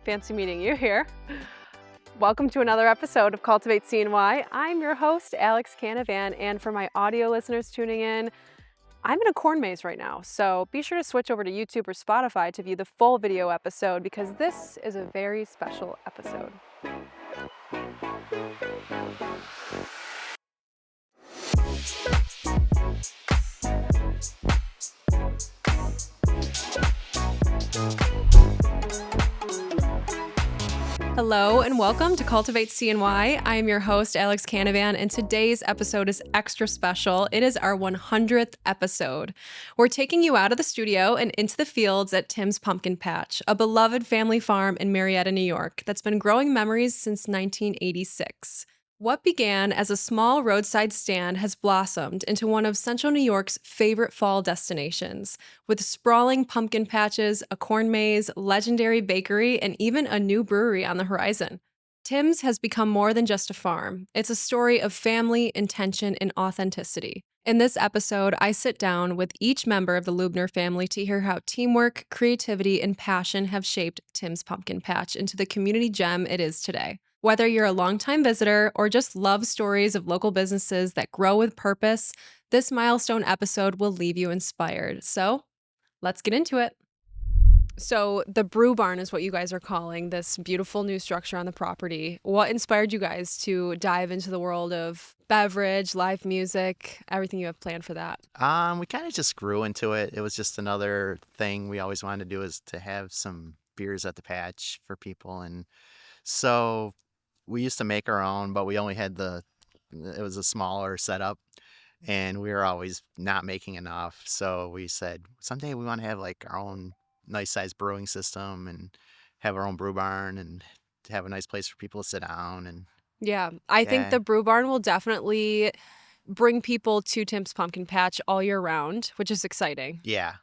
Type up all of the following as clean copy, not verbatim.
Fancy meeting you here. Welcome to another episode of Cultivate CNY. I'm your host, Alex Canavan, and for my audio listeners tuning in, I'm in a corn maze right now, so be sure to switch over to YouTube or Spotify to view the full video episode because this is a very special episode. Hello and welcome to Cultivate CNY. I am your host, Alex Canavan, and today's episode is extra special. It is our 100th episode. We're taking you out of the studio and into the fields at Tim's Pumpkin Patch, a beloved family farm in Marietta, New York, that's been growing memories since 1986. What began as a small roadside stand has blossomed into one of Central New York's favorite fall destinations, with sprawling pumpkin patches, a corn maze, legendary bakery, and even a new brewery on the horizon. Tim's has become more than just a farm. It's a story of family, intention, and authenticity. In this episode, I sit down with each member of the Leubner family to hear how teamwork, creativity, and passion have shaped Tim's Pumpkin Patch into the community gem it is today. Whether you're a longtime visitor or just love stories of local businesses that grow with purpose, this milestone episode will leave you inspired. So let's get into it. So the brew barn is what you guys are calling this beautiful new structure on the property. What inspired you guys to dive into the world of beverage, live music, everything you have planned for that? We kind of just grew into it. It was just another thing we always wanted to do, is to have some beers at the patch for people. And so we used to make our own, but we only had it was a smaller setup and we were always not making enough. So we said someday we want to have like our own nice sized brewing system and have our own brew barn and to have a nice place for people to sit down. And Yeah, I think the brew barn will definitely bring people to Tim's Pumpkin Patch all year round, which is exciting. yeah,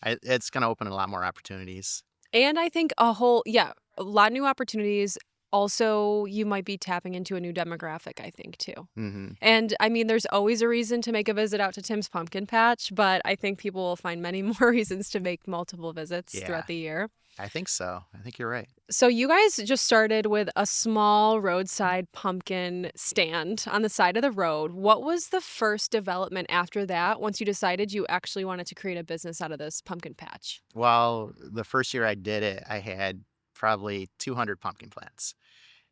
it's going to open a lot more opportunities. And I think a lot of new opportunities. Also, you might be tapping into a new demographic, I think, too. Mm-hmm. And I mean, there's always a reason to make a visit out to Tim's Pumpkin Patch, but I think people will find many more reasons to make multiple visits throughout the year. I think so. I think you're right. So you guys just started with a small roadside pumpkin stand on the side of the road. What was the first development after that, once you decided you actually wanted to create a business out of this pumpkin patch? Well, the first year I did it, I had probably 200 pumpkin plants.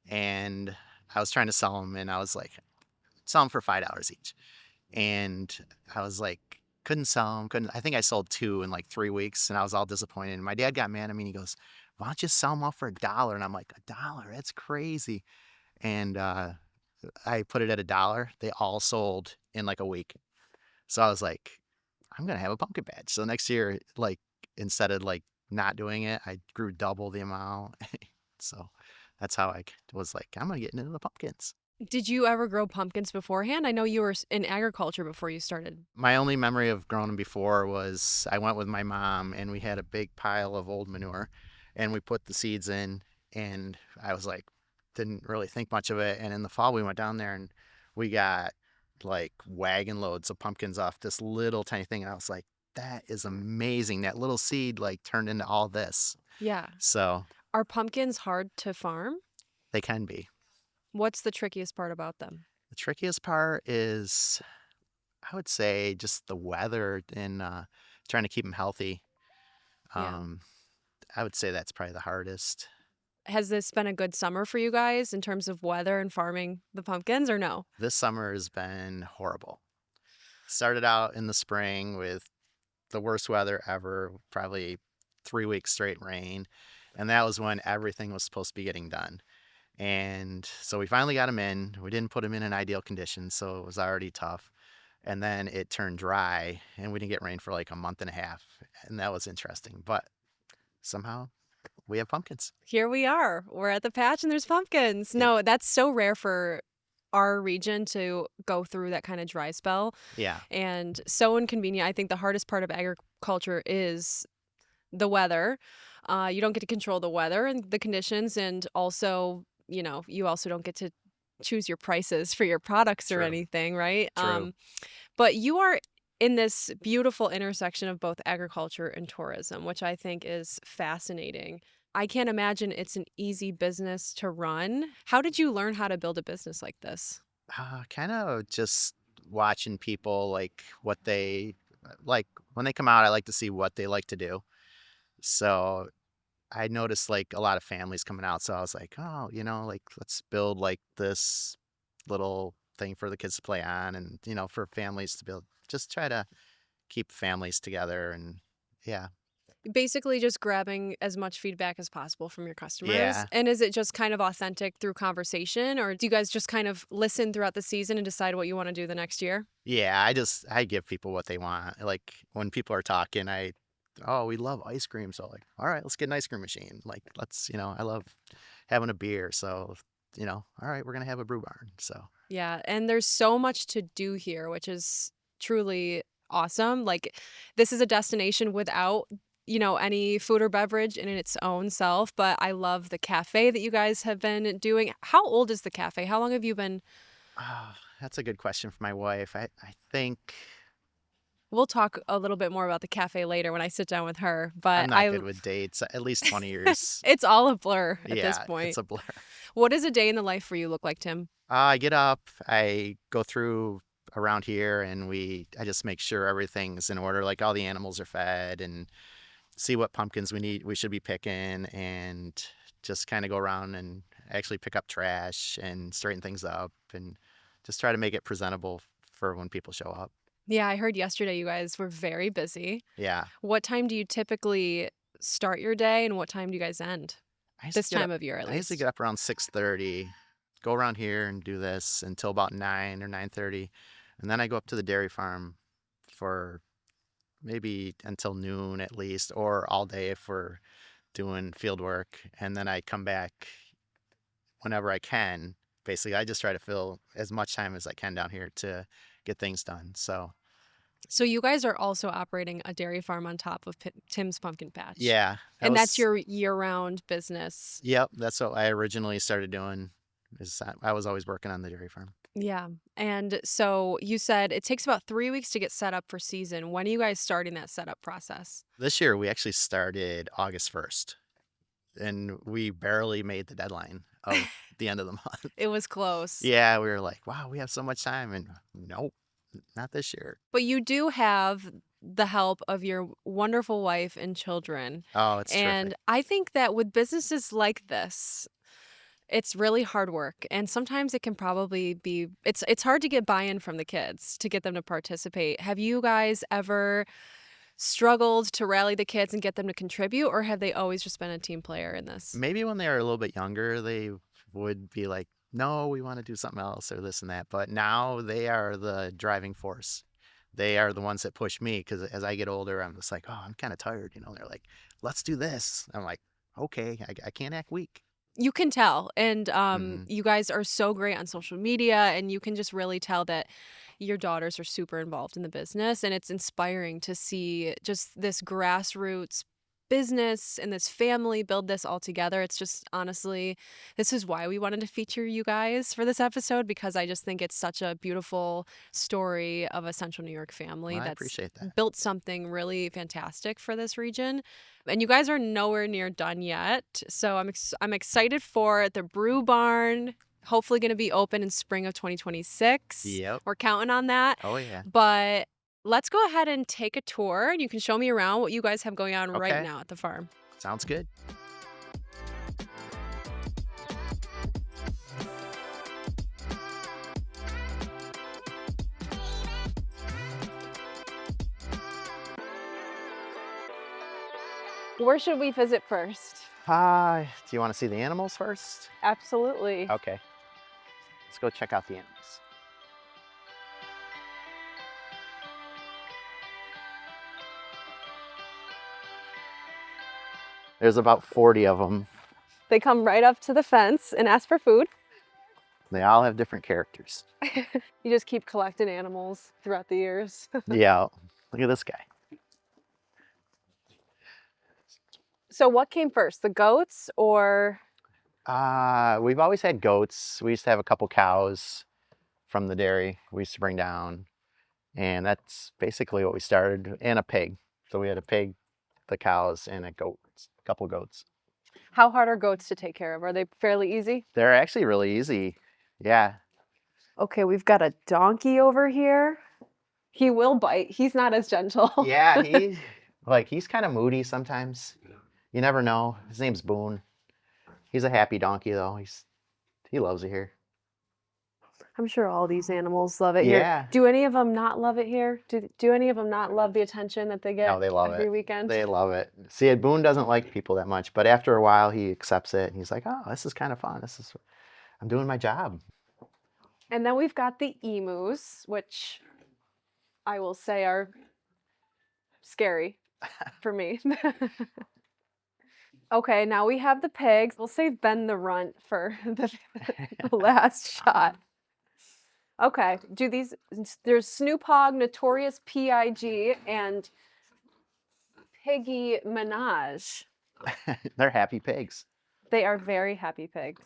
And I was trying to sell them, and I was like, sell them for $5 each. And I was like, couldn't sell them. I think I sold 2 in like 3 weeks, and I was all disappointed. And my dad got mad at me, and he goes, why don't you sell them all for $1? And I'm like, $1? That's crazy. And I put it at $1. They all sold in like a week. So I was like, I'm going to have a pumpkin patch. So next year, like, instead of like not doing it, I grew double the amount. So that's how I was like, I'm going to get into the pumpkins. Did you ever grow pumpkins beforehand? I know you were in agriculture before you started. My only memory of growing them before was I went with my mom and we had a big pile of old manure and we put the seeds in, and I was like, didn't really think much of it. And in the fall, we went down there and we got like wagon loads of pumpkins off this little tiny thing. And I was like, that is amazing. That little seed like turned into all this. Yeah. So Are pumpkins hard to farm? they can be. What's the trickiest part about them? The trickiest part is, I would say, just the weather and trying to keep them healthy. Yeah. I would say that's probably the hardest. Has this been a good summer for you guys in terms of weather and farming the pumpkins, or no? This summer has been horrible. Started out in the spring with the worst weather ever, probably 3 weeks straight rain. And that was when everything was supposed to be getting done. And so we finally got them in. We didn't put them in an ideal condition, so it was already tough. And then it turned dry, and we didn't get rain for like a month and a half. And that was interesting. But somehow we have pumpkins. Here we are. We're at the patch and there's pumpkins. Yeah. No, that's so rare for our region to go through that kind of dry spell. Yeah. And so inconvenient. I think the hardest part of agriculture is the weather. You don't get to control the weather and the conditions, and also, you also don't get to choose your prices for your products or True. anything, right? True. But you are in this beautiful intersection of both agriculture and tourism, which I think is fascinating. I can't imagine it's an easy business to run. How did you learn how to build a business like this? Kind of just watching people like what they like when they come out. I like to see what they like to do. So I noticed like a lot of families coming out. So I was like, oh, like let's build like this little thing for the kids to play on, and for families to build. Just try to keep families together, and yeah, Basically just grabbing as much feedback as possible from your customers. yeah, And is it just kind of authentic through conversation, or do you guys just kind of listen throughout the season and decide what you want to do the next year? yeah. I give people what they want. Like when people are talking, oh, we love ice cream, so like, all right, let's get an ice cream machine. Like let's, I love having a beer, so all right, we're gonna have a brew barn. So Yeah, and there's so much to do here, which is truly awesome. Like, this is a destination without, any food or beverage in its own self, but I love the cafe that you guys have been doing. How old is the cafe? How long have you been? that's a good question for my wife. I think We'll talk a little bit more about the cafe later when I sit down with her, I'm but not good with dates. At least 20 years. it's all a blur at this Yeah, it's point. a blur. What does a day in the life for you look like, Tim? I get up, I go through around here, and I just make sure everything's in order, like all the animals are fed, and see what pumpkins we should be picking, and just kind of go around and actually pick up trash and straighten things up, and just try to make it presentable for when people show up. Yeah, I heard yesterday you guys were very busy. Yeah. What time do you typically start your day and what time do you guys end? I used to This get up time of year, at I used to least. get up around 6:30, go around here and do this until about 9 or 9:30, and then I go up to the dairy farm for maybe until noon at least, or all day if we're doing field work, and then I come back whenever I can. Basically, I just try to fill as much time as I can down here to get things done. So, So you guys are also operating a dairy farm on top of Tim's Pumpkin Patch. yeah, And that's your year-round business. yep, that's what I originally started doing. I was always working on the dairy farm. Yeah. And so you said it takes about 3 weeks to get set up for season. When are you guys starting that setup process? This year we actually started August 1st, and we barely made the deadline of the end of the month. It was close. Yeah, we were like, wow, we have so much time, and nope, not this year. But you do have the help of your wonderful wife and children. Oh, it's And terrific. I think that with businesses like this, it's really hard work, and sometimes it can probably be it's hard to get buy-in from the kids to get them to participate. Have you guys ever struggled to rally the kids and get them to contribute, or have they always just been a team player in this? Maybe when they were a little bit younger, they would be like, no, we want to do something else or this and that. But now they are the driving force. They are the ones that push me, because as I get older, I'm just like, oh, I'm kind of tired. They're like, let's do this. I'm like, okay, I can't act weak. You can tell, and Hmm. you guys are so great on social media, and you can just really tell that your daughters are super involved in the business, and it's inspiring to see just this grassroots business and this family build this all together. It's just honestly, this is why we wanted to feature you guys for this episode, because I just think it's such a beautiful story of a Central New York Well, family I that's appreciate that. built something really fantastic for this region. And you guys are nowhere near done yet. So I'm excited for the brew barn. Hopefully going to be open in spring of 2026. Yep. We're counting on that. Oh, yeah. But let's go ahead and take a tour, and you can show me around what you guys have going on right Okay. now at the farm. Sounds good. Where should we visit first? Do you want to see the animals first? Absolutely. Okay. Let's go check out the animals. There's about 40 of them. They come right up to the fence and ask for food. They all have different characters. You just keep collecting animals throughout the years. Yeah. Look at this guy. So what came first, the goats or? We've always had goats. We used to have a couple cows from the dairy we used to bring down. And that's basically what we started, and a pig. So we had a pig, the cows, and a goat, a couple goats. How hard are goats to take care of? Are they fairly easy? They're actually really easy. Yeah. Okay, we've got a donkey over here. He will bite. He's not as gentle. Yeah, he's kind of moody sometimes. You never know. His name's Boone. He's a happy donkey though. He loves it here. I'm sure all these animals love it here. Yeah. Do any of them not love it here? Do any of them not love the attention that they get No, they love every it. weekend? They love it. See, Boone doesn't like people that much, but after a while he accepts it and he's like, "Oh, this is kind of fun. I'm doing my job." And then we've got the emus, which I will say are scary for me. Okay, now we have the pigs. We'll save Ben the runt for the last shot. Okay, there's Snoop Hogg, Notorious P.I.G., and Piggy Minaj. They're happy pigs. They are very happy pigs.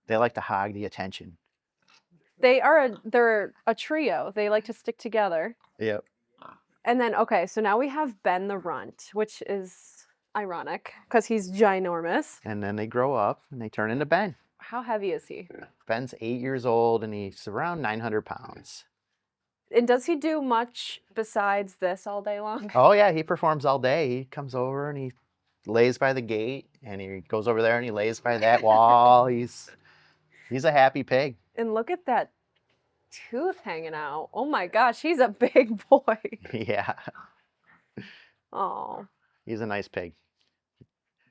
They like to hog the attention. They're a trio. They like to stick together. Yep. And then, okay, so now we have Ben the runt, which is ironic because he's ginormous. And then they grow up and they turn into Ben. How heavy is he? Ben's 8 years old and he's around 900 pounds. And does he do much besides this all day long? Oh yeah, he performs all day. He comes over and he lays by the gate and he goes over there and he lays by that wall. He's a happy pig. And look at that tooth hanging out. Oh my gosh, he's a big boy. Yeah. Oh. He's a nice pig.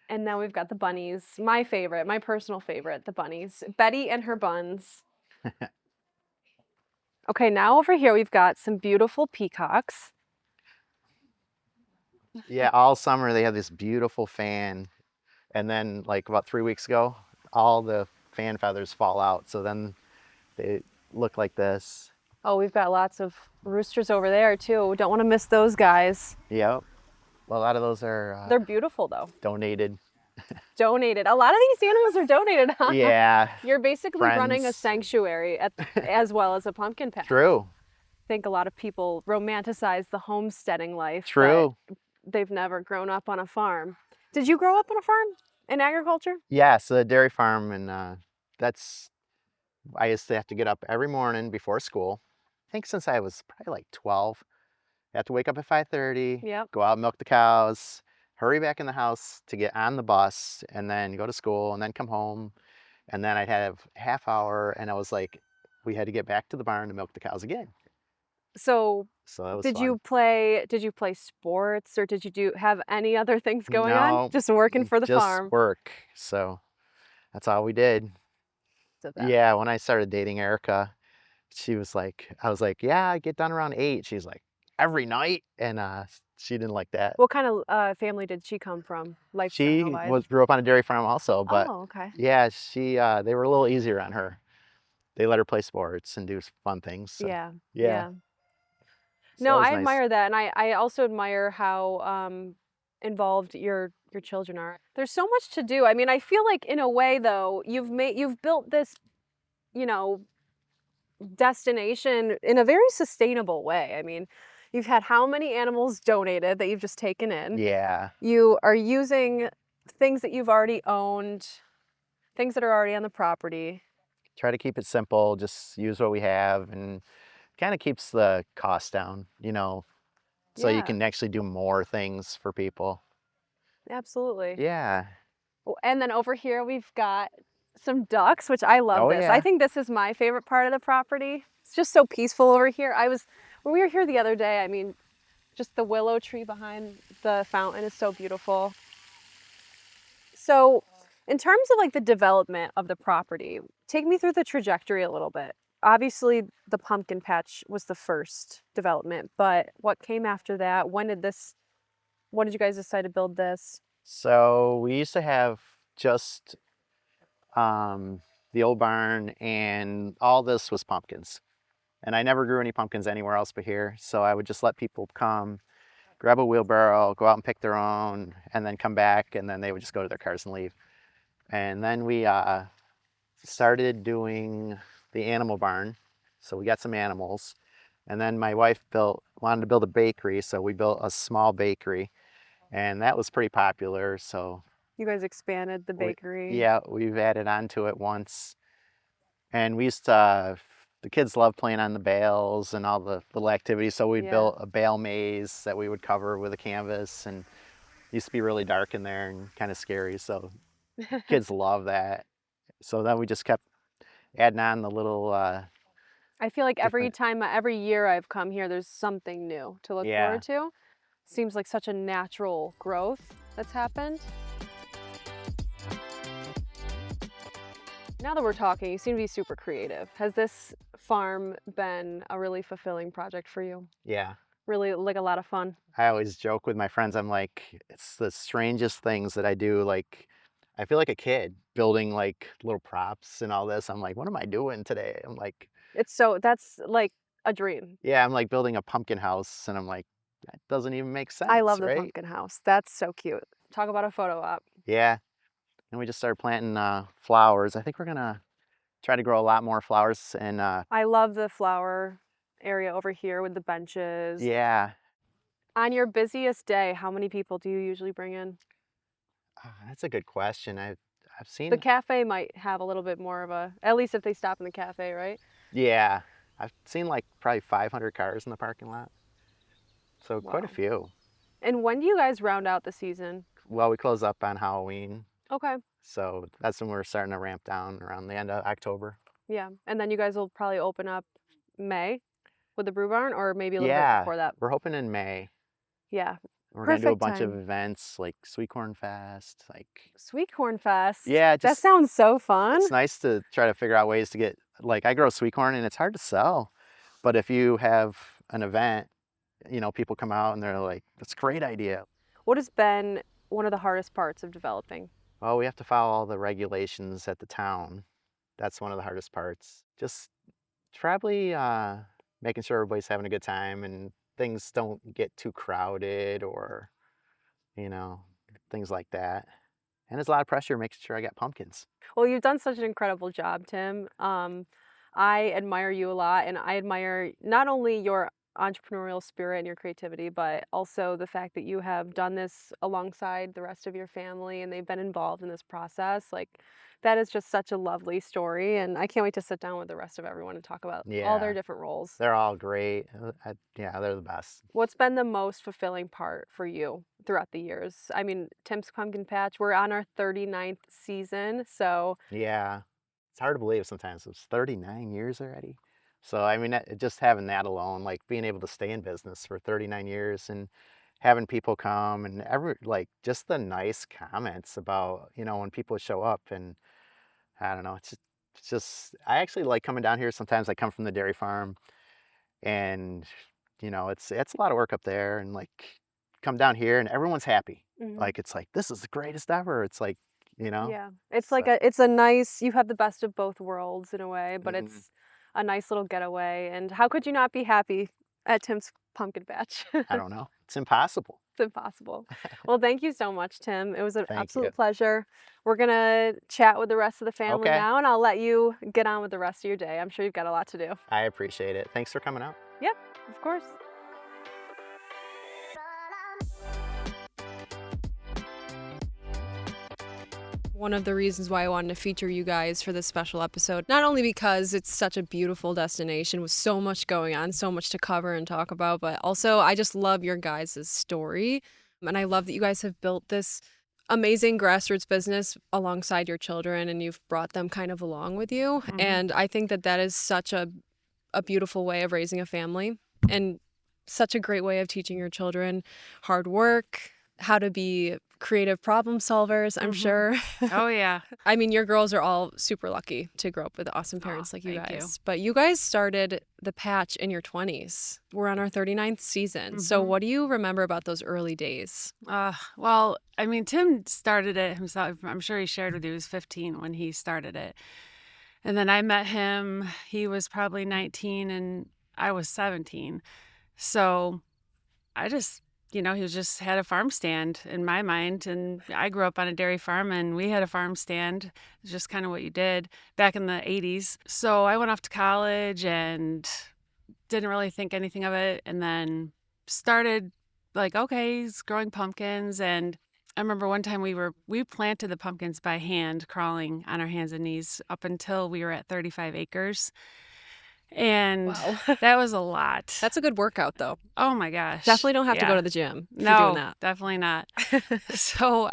And now we've got the bunnies. My favorite, my personal favorite, the bunnies. Betty and her buns. Okay, now over here we've got some beautiful peacocks. Yeah, all summer they have this beautiful fan. And then like about 3 weeks ago, all the fan feathers fall out. So then they look like this. Oh, we've got lots of roosters over there too. Don't want to miss those guys. Yep. Well, a lot of those are They're beautiful though. donated. Donated. A lot of these animals are donated, huh? Yeah. You're basically running a Friends. sanctuary as well as a pumpkin patch. True. I think a lot of people romanticize the homesteading life. True. But they've never grown up on a farm. Did you grow up on a farm in agriculture? Yes, a dairy farm, and I used to have to get up every morning before school. I think since I was probably like 12. I have to wake up at 5:30, Yep. go out and milk the cows, hurry back in the house to get on the bus, and then go to school, and then come home. And then I'd have half hour, and I was like, we had to get back to the barn to milk the cows again. So So that was did fun. you play sports, or did you have any other things going on? No, Just working for the just farm. work. So that's all we did. Yeah, when I started dating Erica, I was like, yeah, I get done around 8. She's like, every night, and she didn't like that. What kind of family did she come from? She Lifestyle-wise? grew up on a dairy farm also, but Oh, okay. yeah, they were a little easier on her. They let her play sports and do fun things. So, Yeah. yeah. So No, that was I nice. admire that, and I also admire how involved your children are. There's so much to do. I mean, I feel like in a way though, you've built this, you know, destination in a very sustainable way. I mean, you've had how many animals donated that you've just taken in? Yeah. You are using things that you've already owned, things that are already on the property. Try to keep it simple, just use what we have, and kind of keeps the cost down, so you Yeah. can actually do more things for people. Absolutely. Yeah. And then over here we've got some ducks, which I love Oh, this. yeah. I think this is my favorite part of the property. It's just so peaceful over here. When we were here the other day, I mean, just the willow tree behind the fountain is so beautiful. So in terms of like the development of the property, take me through the trajectory a little bit. Obviously the pumpkin patch was the first development, but what came after that? When did you guys decide to build this? So we used to have just the old barn, and all this was pumpkins. And I never grew any pumpkins anywhere else but here. So I would just let people come, grab a wheelbarrow, go out and pick their own, and then come back, and then they would just go to their cars and leave. And then we started doing the animal barn. So we got some animals. And then my wife wanted to build a bakery, so we built a small bakery. and that was pretty popular. So You guys expanded the we, bakery. yeah, we've added on to it once. And we used to, the kids love playing on the bales and all the little activities. So we Yeah. built a bale maze that we would cover with a canvas, and it used to be really dark in there and kind of scary. So kids love that. So then we just kept adding on the little I feel like different, every year I've come here, there's something new to look yeah, forward to. Seems like such a natural growth that's happened. Now that we're talking, you seem to be super creative. Has this farm been a really fulfilling project for you? yeah. Really like a lot of fun? I always joke with my friends, I'm like, it's the strangest things that I do. Like, I feel like a kid building like little props and all this. I'm like, what am I doing today? I'm like, That's like a dream. yeah, I'm like building a pumpkin house, and I'm like, that doesn't even make I sense, love the right? pumpkin house. That's so cute. Talk about a photo op. Yeah. And we just started planting flowers. I think we're gonna try to grow a lot more flowers. And I love the flower area over here with the benches. yeah, On your busiest day, how many people do you usually bring in? that's a good question. I've The seen, cafe might have a little bit more of a, at least if they stop in the cafe, right? yeah, I've seen like probably 500 cars in the parking lot. So quite a Wow. few. And when do you guys round out the season? Well, we close up on Halloween. Okay. So that's when we're starting to ramp down around the end of October. Yeah. And then you guys will probably open up May with the brew barn or maybe a little bit Yeah, before that. we're hoping in May. Yeah. We're gonna do a Perfect bunch of time. events like Sweet Corn Fest. Like, Sweet Corn Fest. yeah, That just sounds so fun. it's nice to try to figure out ways to get, like, I grow sweet corn and it's hard to sell. But if you have an event, people come out and they're like, that's a great idea. What has been one of the hardest parts of developing? Well, we have to follow all the regulations at the town. That's one of the hardest parts. Just probably making sure everybody's having a good time and things don't get too crowded, or, you know, things like that. And there's a lot of pressure making sure I got pumpkins. Well, you've done such an incredible job, Tim. I admire you a lot, and I admire not only your entrepreneurial spirit and your creativity, but also the fact that you have done this alongside the rest of your family and they've been involved in this process. Like, that is just such a lovely story, and I can't wait to sit down with the rest of everyone and talk about all their Yeah, different roles. they're all great. Yeah, they're the best. What's been the most fulfilling part for you throughout the years? I mean, Tim's Pumpkin Patch, we're on our 39th season, so Yeah, it's hard to believe sometimes. It's 39 years already. So, I mean, just having that alone, like being able to stay in business for 39 years and having people come and like just the nice comments about, when people show up. And I don't know, it's just, I actually like coming down here. Sometimes I come from the dairy farm, and, it's a lot of work up there, and like come down here and everyone's happy. mhm. Like, it's like, this is the greatest ever. It's like, Yeah. It's like so, it's a nice, you have the best of both worlds in a way, but mhm. it's a nice little getaway. And how could you not be happy at Tim's Pumpkin Patch? I don't know. It's impossible. It's impossible. Well, thank you so much, Tim. It was an Thank you. absolute pleasure. We're gonna chat with the rest of the family Okay. now, and I'll let you get on with the rest of your day. I'm sure you've got a lot to do. I appreciate it. Thanks for coming out. Yep, of course. One of the reasons why I wanted to feature you guys for this special episode, not only because it's such a beautiful destination with so much going on, so much to cover and talk about, but also I just love your guys' story. And I love that you guys have built this amazing grassroots business alongside your children and you've brought them kind of along with you. Mhm. And I think that that is such a beautiful way of raising a family and such a great way of teaching your children hard work, how to be creative problem solvers, I'm Mhm. sure. Oh, yeah. I mean, your girls are all super lucky to grow up with awesome parents Aw, like you thank you. guys. But you guys started the patch in your 20s. We're on our 39th season. So Mhm. what do you remember about those early days? Well, I mean, Tim started it himself. I'm sure he shared with you, he was 15 when he started it. And then I met him, he was probably 19 and I was 17. So I just, he was just had a farm stand in my mind. And I grew up on a dairy farm and we had a farm stand. It's just kind of what you did back in the 80s. So I went off to college and didn't really think anything of it. And then started like, okay, he's growing pumpkins. And I remember one time we planted the pumpkins by hand, crawling on our hands and knees up until we were at 35 acres. And Wow. that was a lot. That's a good workout, though. Oh my gosh. Definitely don't have to go Yeah. to the gym if you're doing No, that. definitely not. So,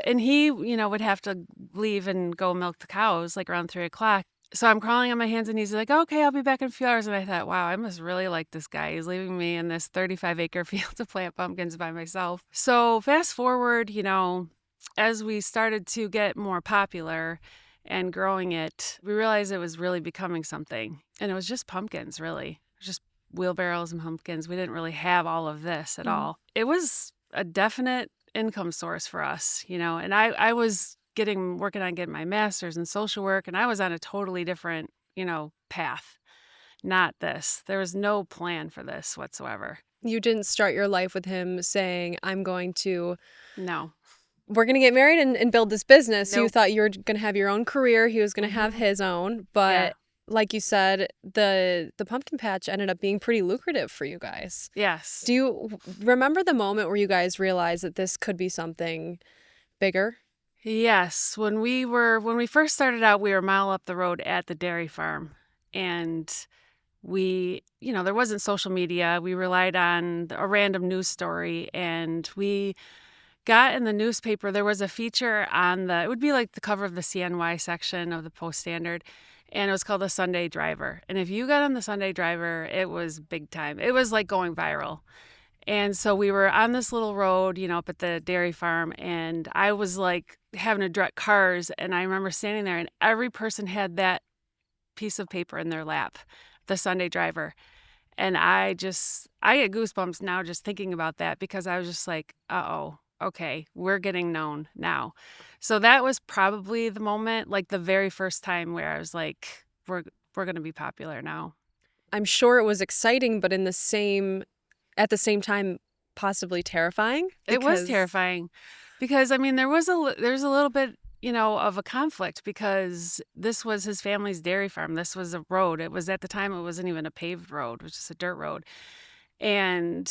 and he, would have to leave and go milk the cows like around 3 o'clock. So I'm crawling on my hands and knees, like, okay, I'll be back in a few hours. And I thought, wow, I must really like this guy. He's leaving me in this 35-acre field to plant pumpkins by myself. So fast forward, as we started to get more popular and growing it, we realized it was really becoming something. And it was just pumpkins, really. Just wheelbarrows and pumpkins. We didn't really have all of this at all. It was a definite income source for us, and I was working on getting my master's in social work, and I was on a totally different, path. Not this. There was no plan for this whatsoever. You didn't start your life with him saying, we're going to get married and build this business. Nope. You thought you were going to have your own career. He was going to have his own. But like you said, the pumpkin patch ended up being pretty lucrative for you guys. Yes. Do you remember the moment where you guys realized that this could be something bigger? Yes. When we first started out, we were a mile up the road at the dairy farm. And we, there wasn't social media. We relied on a random news story, and we got in the newspaper. There was a feature it would be like the cover of the CNY section of the Post Standard, and it was called The Sunday Driver. And if you got on the Sunday Driver, it was big time. It was like going viral. And so we were on this little road, up at the dairy farm, and I was like having to direct cars, and I remember standing there, and every person had that piece of paper in their lap, the Sunday Driver. And I get goosebumps now just thinking about that, because I was just like, uh-oh, okay, we're getting known now. So that was probably the moment, like the very first time where I was like, we're going to be popular now. I'm sure it was exciting, but at the same time, possibly terrifying. It was terrifying because, there's a little bit, of a conflict, because this was his family's dairy farm. This was a road. It was, at the time, it wasn't even a paved road. It was just a dirt road. And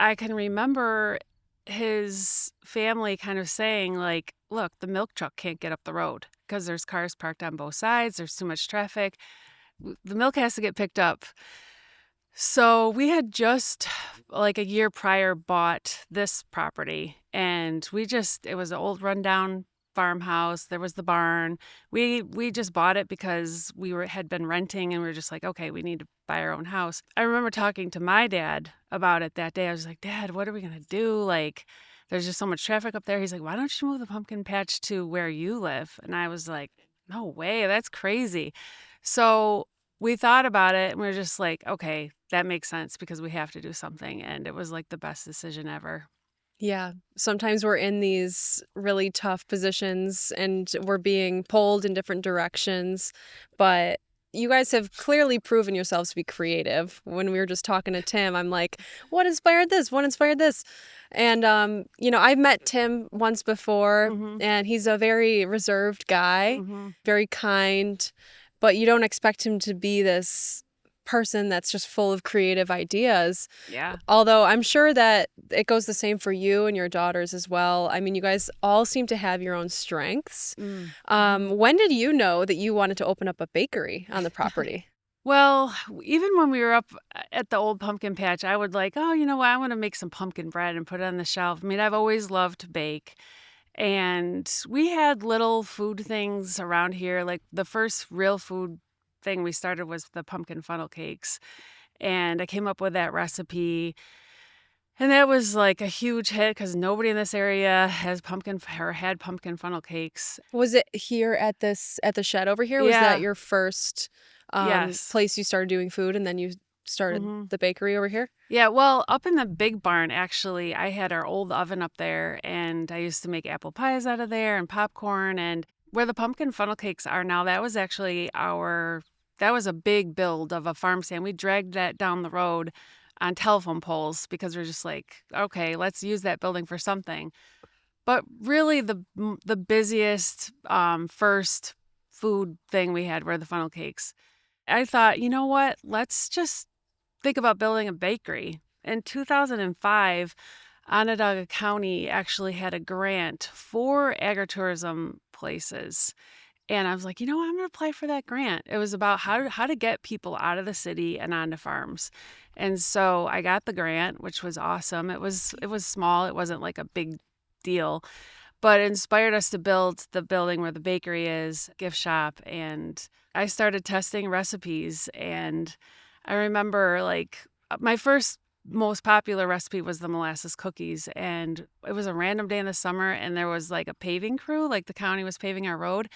I can remember his family kind of saying, like, look, the milk truck can't get up the road because there's cars parked on both sides. There's too much traffic. The milk has to get picked up. So we had just, like a year prior, bought this property, and it was an old rundown farmhouse. There was the barn. We just bought it because had been renting, and we were just like, okay, we need to buy our own house. I remember talking to my dad about it that day. I was like, Dad, what are we going to do? Like, there's just so much traffic up there. He's like, why don't you move the pumpkin patch to where you live? And I was like, no way, that's crazy. So we thought about it, and we were just like, okay, that makes sense, because we have to do something. And it was like the best decision ever. Yeah. Sometimes we're in these really tough positions and we're being pulled in different directions. But you guys have clearly proven yourselves to be creative. When we were just talking to Tim, I'm like, what inspired this? What inspired this? And, I've met Tim once before, and he's a very reserved guy, very kind, but you don't expect him to be this person that's just full of creative ideas. Yeah. Although I'm sure that it goes the same for you and your daughters as well. I mean, you guys all seem to have your own strengths. When did you know that you wanted to open up a bakery on the property? Well, even when we were up at the old pumpkin patch, I would like, oh, you know what? I want to make some pumpkin bread and put it on the shelf. I've always loved to bake. And we had little food things around here. Like the first real food thing we started was the pumpkin funnel cakes. And I came up with that recipe. And that was like a huge hit because nobody in this area had pumpkin funnel cakes. Was it here at the shed over here? Was that your first Yes. place you started doing food, and then you started the bakery over here? Yeah, well, up in the big barn, actually, I had our old oven up there, and I used to make apple pies out of there and popcorn. And where the pumpkin funnel cakes are now, that was actually that was a big build of a farm stand. We dragged that down the road on telephone poles because we're just like, okay, let's use that building for something. But really, the busiest first food thing we had were the funnel cakes. I thought, you know what? Let's just think about building a bakery. In 2005, Onondaga County actually had a grant for agritourism places. And I was like, you know what, I'm going to apply for that grant. It was about how to get people out of the city and onto farms. And so I got the grant, which was awesome. It was small. It wasn't like a big deal, but it inspired us to build the building where the bakery is, gift shop. And I started testing recipes. And I remember like my first most popular recipe was the molasses cookies. And it was a random day in the summer, and there was like a paving crew, like the county was paving our road.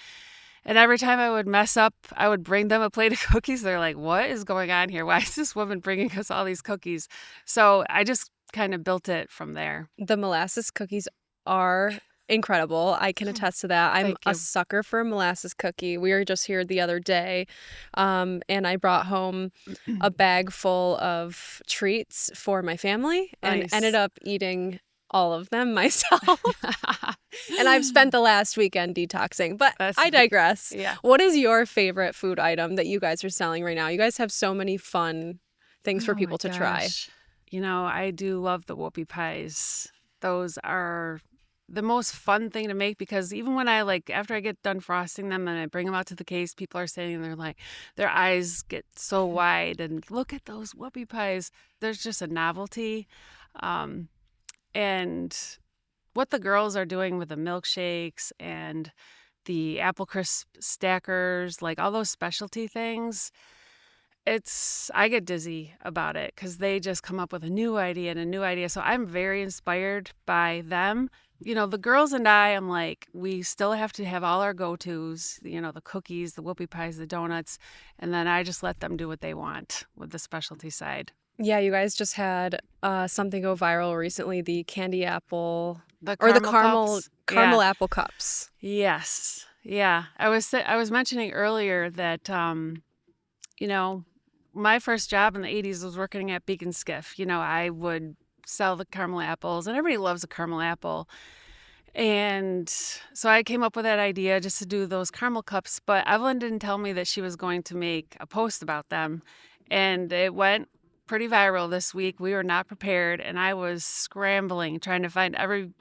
And every time I would mess up, I would bring them a plate of cookies. They're like, what is going on here? Why is this woman bringing us all these cookies? So I just kind of built it from there. The molasses cookies are incredible. I can attest to that. I'm Thank a you. sucker for a molasses cookie. We were just here the other day, and I brought home a bag full of treats for my family and Nice. ended up eating all of them myself. And I've spent the last weekend detoxing, but I digress. Yeah. What is your favorite food item that you guys are selling right now? You guys have so many fun things for Oh people my to try. gosh. You know, I do love the whoopie pies. Those are the most fun thing to make, because even when I after I get done frosting them and I bring them out to the case, people are standing there like their eyes get so wide and look at those whoopie pies. There's just a novelty. And what the girls are doing with the milkshakes and the apple crisp stackers, like all those specialty things, I get dizzy about it because they just come up with a new idea and a new idea. So I'm very inspired by them. You know, the girls and I'm like, we still have to have all our go-tos, you know, the cookies, the whoopie pies, the donuts, and then I just let them do what they want with the specialty side. Yeah, you guys just had something go viral recently, the candy apple The or the cups. caramel Yeah. apple cups. Yes. Yeah. I was mentioning earlier that, you know, my first job in the 80s was working at Beacon Skiff. You know, I would sell the caramel apples, and everybody loves a caramel apple. And so I came up with that idea just to do those caramel cups, but Evelyn didn't tell me that she was going to make a post about them. And it went pretty viral this week. We were not prepared, and I was scrambling, trying to find every,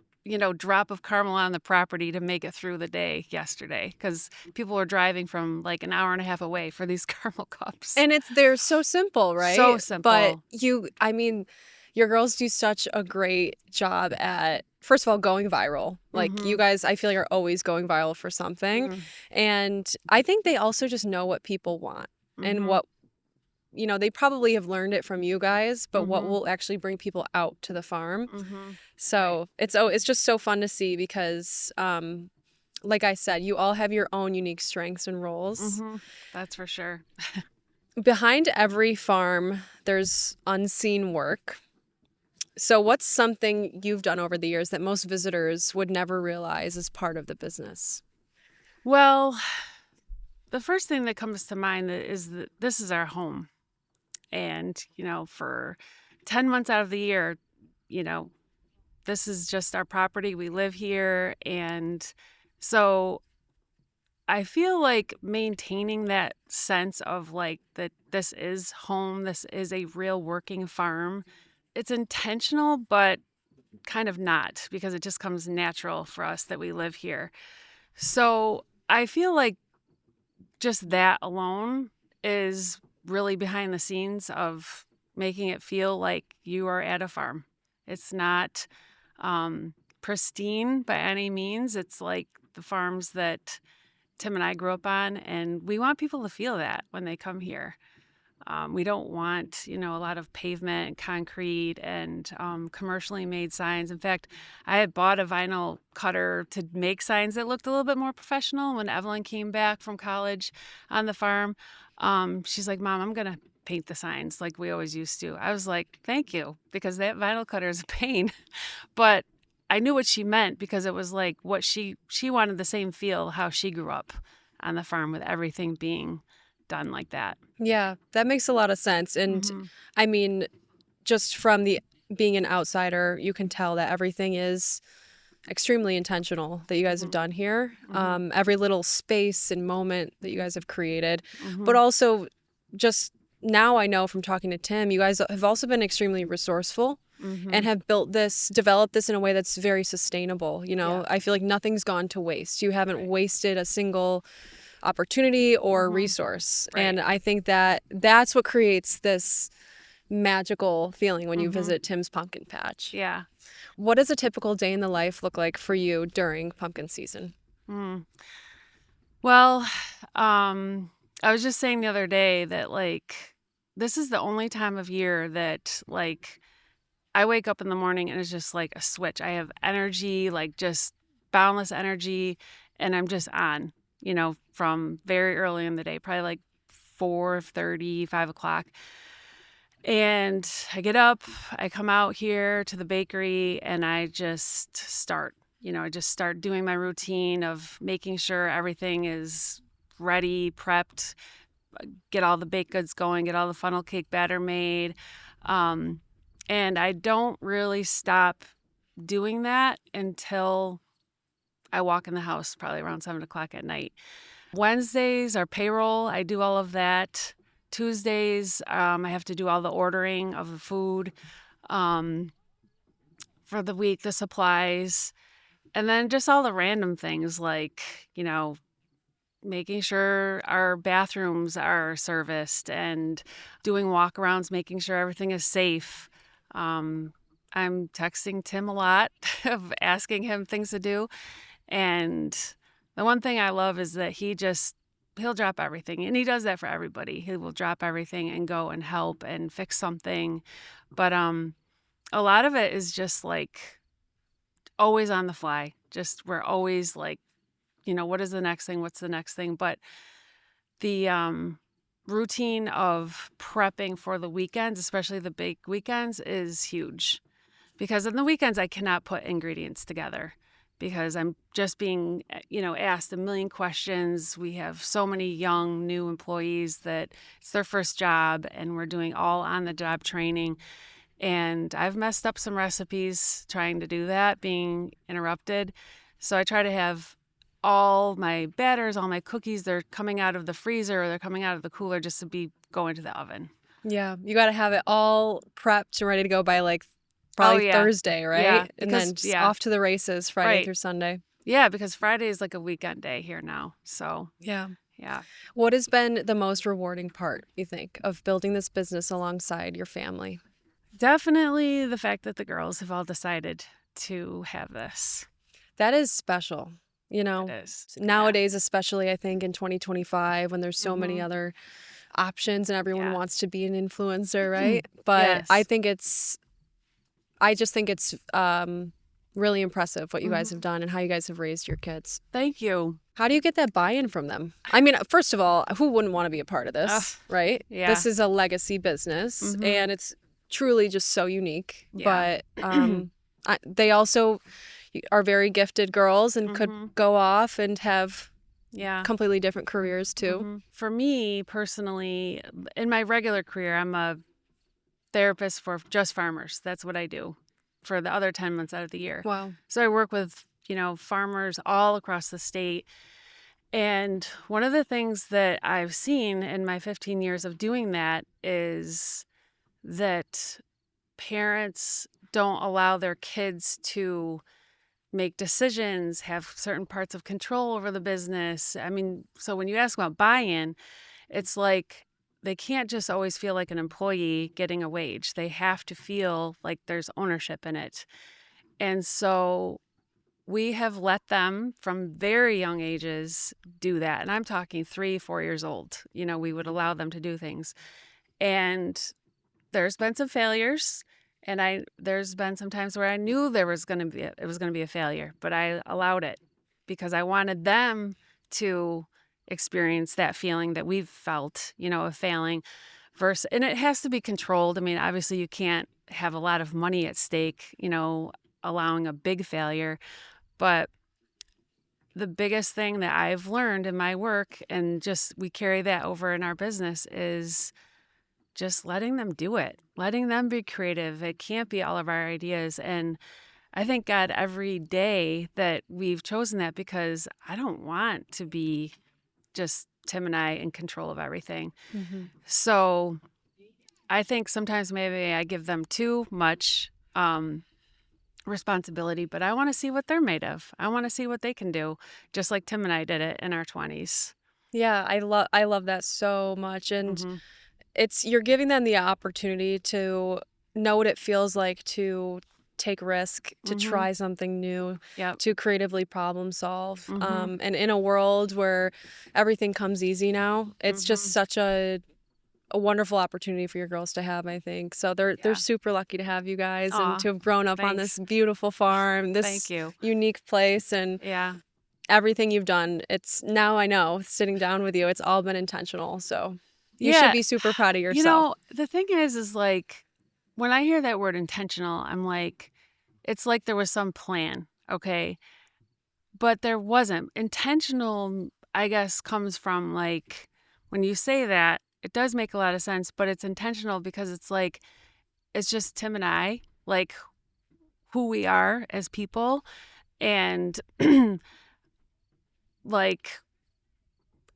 drop of caramel on the property to make it through the day yesterday, because people were driving from like an hour and a half away for these caramel cups. And they're so simple, right? So simple. But your girls do such a great job at, first of all, going viral. Like you guys, I feel like are always going viral for something. And I think they also just know what people want and what, they probably have learned it from you guys, but what will actually bring people out to the farm. So it's just so fun to see because, like I said, you all have your own unique strengths and roles. That's for sure. Behind every farm, there's unseen work. So what's something you've done over the years that most visitors would never realize is part of the business? Well, the first thing that comes to mind is that this is our home. And, for 10 months out of the year, this is just our property. We live here. And so I feel like maintaining that sense of like that this is home, this is a real working farm. It's intentional, but kind of not, because it just comes natural for us that we live here. So I feel like just that alone is really behind the scenes of making it feel like you are at a farm. It's not pristine by any means. It's like the farms that Tim and I grew up on, and we want people to feel that when they come here. We don't want, a lot of pavement and concrete and commercially made signs. In fact, I had bought a vinyl cutter to make signs that looked a little bit more professional when Evelyn came back from college on the farm. She's like, Mom, I'm going to paint the signs like we always used to. I was like, thank you, because that vinyl cutter is a pain. But I knew what she meant, because it was like what she wanted the same feel how she grew up on the farm, with everything being done like that. Yeah, that makes a lot of sense. And I mean, just from being an outsider, you can tell that everything is extremely intentional that you guys have done here. Every little space and moment that you guys have created, but also just now I know from talking to Tim, you guys have also been extremely resourceful and have developed this in a way that's very sustainable. You know, I feel like nothing's gone to waste. You haven't wasted a single opportunity or resource. Right. And I think that that's what creates this magical feeling when you visit Tim's pumpkin patch. Yeah. What does a typical day in the life look like for you during pumpkin season? Well, I was just saying the other day that like this is the only time of year that like I wake up in the morning and it's just like a switch. I have energy, like just boundless energy, and I'm just on, you know, from very early in the day, probably like 4:30, 5 o'clock. And I get up, I come out here to the bakery, and I just start, I just start doing my routine of making sure everything is ready, prepped, get all the baked goods going, get all the funnel cake batter made. And I don't really stop doing that until I walk in the house, probably around 7 o'clock at night. Wednesdays are payroll. I do all of that. Tuesdays, I have to do all the ordering of the food for the week, the supplies, and then just all the random things like, making sure our bathrooms are serviced and doing walkarounds, making sure everything is safe. I'm texting Tim a lot of asking him things to do. And the one thing I love is that he'll drop everything. And he does that for everybody. He will drop everything and go and help and fix something. But a lot of it is just like always on the fly. Just we're always like, what is the next thing? What's the next thing? But the routine of prepping for the weekends, especially the big weekends, is huge. Because on the weekends, I cannot put ingredients together because I'm just being, asked a million questions. We have so many young, new employees that it's their first job, and we're doing all on-the-job training. And I've messed up some recipes trying to do that, being interrupted. So I try to have all my batters, all my cookies, they're coming out of the freezer or they're coming out of the cooler just to be going to the oven. Yeah, you got to have it all prepped and ready to go by like probably Thursday, right? Yeah, and then just off to the races Friday through Sunday. Yeah, because Friday is like a weekend day here now. So yeah. Yeah. What has been the most rewarding part, you think, of building this business alongside your family? Definitely the fact that the girls have all decided to have this. That is special. It is. Nowadays, especially I think in 2025 when there's so many other options and everyone wants to be an influencer, right? But I just think it's really impressive what you guys have done and how you guys have raised your kids. Thank you. How do you get that buy-in from them? I mean, first of all, who wouldn't want to be a part of this, right? Yeah. This is a legacy business and it's truly just so unique. Yeah. But they also are very gifted girls and could go off and have completely different careers too. For me personally, in my regular career, I'm a therapist for just farmers. That's what I do for the other 10 months out of the year. Wow. So I work with, farmers all across the state. And one of the things that I've seen in my 15 years of doing that is that parents don't allow their kids to make decisions, have certain parts of control over the business. I mean, so when you ask about buy-in, it's like they can't just always feel like an employee getting a wage. They have to feel like there's ownership in it. And so we have let them from very young ages do that. And I'm talking 3-4 years old. We would allow them to do things. And there's been some failures. And there's been some times where I knew it was going to be a failure, but I allowed it because I wanted them to experience that feeling that we've felt, of failing. And it has to be controlled. I mean, obviously you can't have a lot of money at stake, allowing a big failure. But the biggest thing that I've learned in my work, and just we carry that over in our business, is just letting them do it, letting them be creative. It can't be all of our ideas. And I thank God every day that we've chosen that because I don't want to be just Tim and I in control of everything. So I think sometimes maybe I give them too much responsibility, but I want to see what they're made of. I want to see what they can do, just like Tim and I did it in our 20s. Yeah, I love that so much. And Mm-hmm. you're giving them the opportunity to know what it feels like to take risk, to Mm-hmm. try something new, Yep. to creatively problem solve. Mm-hmm. And in a world where everything comes easy now, it's just Mm-hmm. such a wonderful opportunity for your girls to have, I think. So they're Yeah. super lucky to have you guys and Aw, to have grown up on thanks. this beautiful farm, Thank this you. unique place, and Yeah. everything you've done. It's now I know, sitting down with you, it's all been intentional. So you should Yeah. be super proud of You yourself. know, the thing is like when I hear that word intentional, I'm like, it's like there was some plan, okay? But there wasn't. Intentional, I guess, comes from like when you say that, it does make a lot of sense, but it's intentional because it's like, it's just Tim and I, like who we are as people. And like,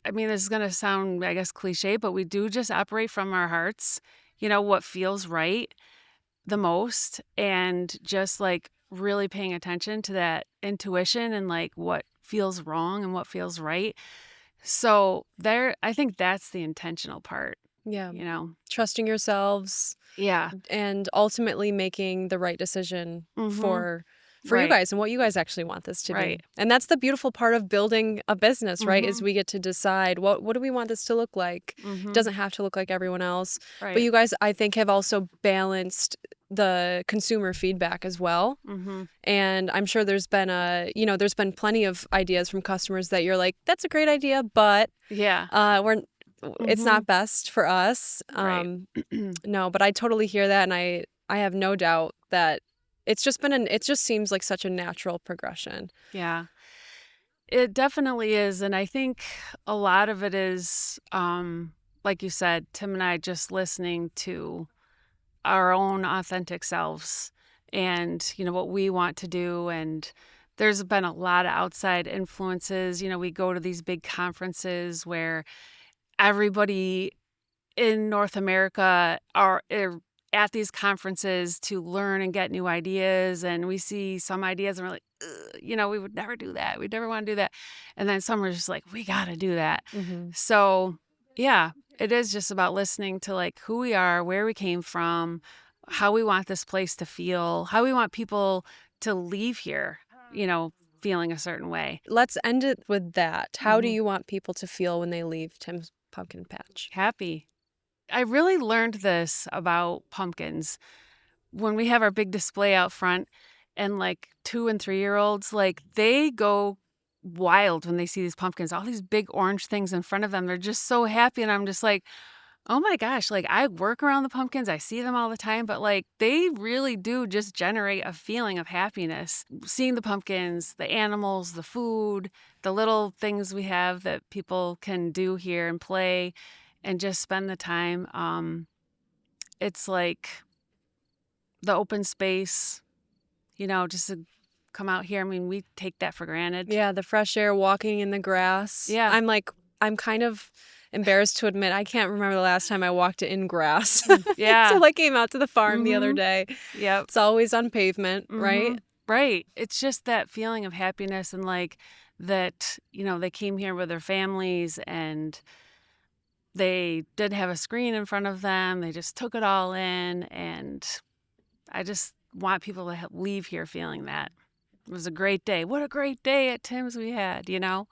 I mean, this is going to sound, I guess, cliche, but we do just operate from our hearts, you know, what feels right the most, and just like really paying attention to that intuition and like what feels wrong and what feels right. So there, I think that's the intentional part, Yeah. you know? Trusting yourselves Yeah. and ultimately making the right decision Mm-hmm. for you Right. guys and what you guys actually want this to Right. be. And that's the beautiful part of building a business, right? Is Mm-hmm. we get to decide what do we want this to look like. It Mm-hmm. doesn't have to look like everyone else. But Right. you guys, I think, have also balanced the consumer feedback as well. Mm-hmm. And I'm sure there's been there's been plenty of ideas from customers that you're like, that's a great idea, but Yeah. it's Mm-hmm. not best for us. Right. No, but I totally hear that, and I have no doubt that it's just it just seems like such a natural progression. Yeah. It definitely is. And I think a lot of it is, like you said, Tim and I just listening to our own authentic selves and, you know, what we want to do. And there's been a lot of outside influences. You know, we go to these big conferences where everybody in North America are at these conferences to learn and get new ideas. And we see some ideas and we're like, "Ugh, you know, we would never do that. We'd never want to do that." And then some are just like, we got to do that. Mm-hmm. So, yeah, it is just about listening to like who we are, where we came from, how we want this place to feel, how we want people to leave here, you know, feeling a certain way. Let's end it with that. How do Mhm. you want people to feel when they leave Tim's Pumpkin Patch? Happy. I really learned this about pumpkins when we have our big display out front, and like 2 and 3-year-olds, like they go wild when they see these pumpkins, all these big orange things in front of them. They're just so happy. And I'm just like, oh my gosh, like I work around the pumpkins, I see them all the time, but like they really do just generate a feeling of happiness. Seeing the pumpkins, the animals, the food, the little things we have that people can do here and play and just spend the time. It's like the open space, you know, just to come out here. I mean, we take that for granted. Yeah, the fresh air, walking in the grass. Yeah. I'm kind of embarrassed to admit I can't remember the last time I walked in grass. Yeah. Until I came out to the farm the other Mhm. day. Yep. It's always on pavement, right? Mhm. Right. It's just that feeling of happiness and like that, you know, they came here with their families and they didn't have a screen in front of them. They just took it all in. And I just want people to leave here feeling that. It was a great day. What a great day at Tim's we had, you know?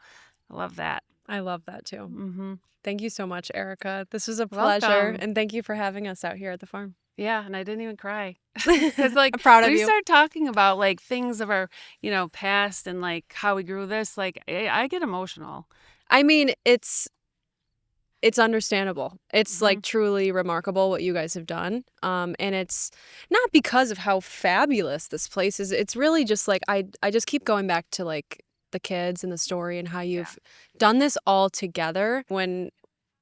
I love that. I love that too. Mm-hmm. Thank you so much, Erica. This was a pleasure. Welcome. And thank you for having us out here at the farm. Yeah, and I didn't even cry. Because, like, I'm proud when of we you. start talking about, like, things of our, you know, past and, like, how we grew this, like, I get emotional. I mean, it's understandable. It's Mm-hmm. like truly remarkable what you guys have done. And it's not because of how fabulous this place is. It's really just like I just keep going back to like the kids and the story and how you've done this all together. When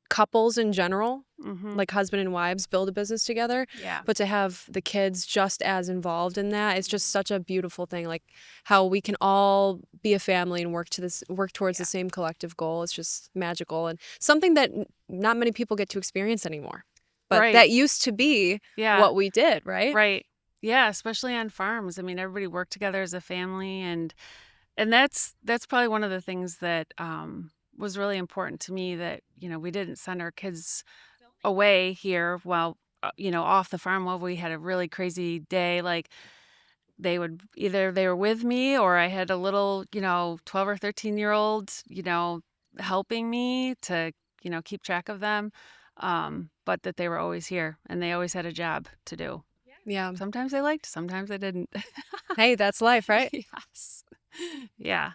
couples in general, Mm-hmm. like husband and wives, build a business together, Yeah. but to have the kids just as involved in that, it's just such a beautiful thing. Like how we can all be a family and work towards the same collective goal. It's just magical and something that not many people get to experience anymore. but Right. that used to be Yeah. what we did, right? Right. Yeah, especially on farms. I mean, everybody worked together as a family, and that's probably one of the things that was really important to me, that, we didn't send our kids away here while off the farm while we had a really crazy day. Like, they were with me, or I had a little 12 or 13-year-old helping me to keep track of them, but that they were always here and they always had a job to do. Yeah. Sometimes they liked, sometimes they didn't. Hey, that's life, right? Yes. Yeah.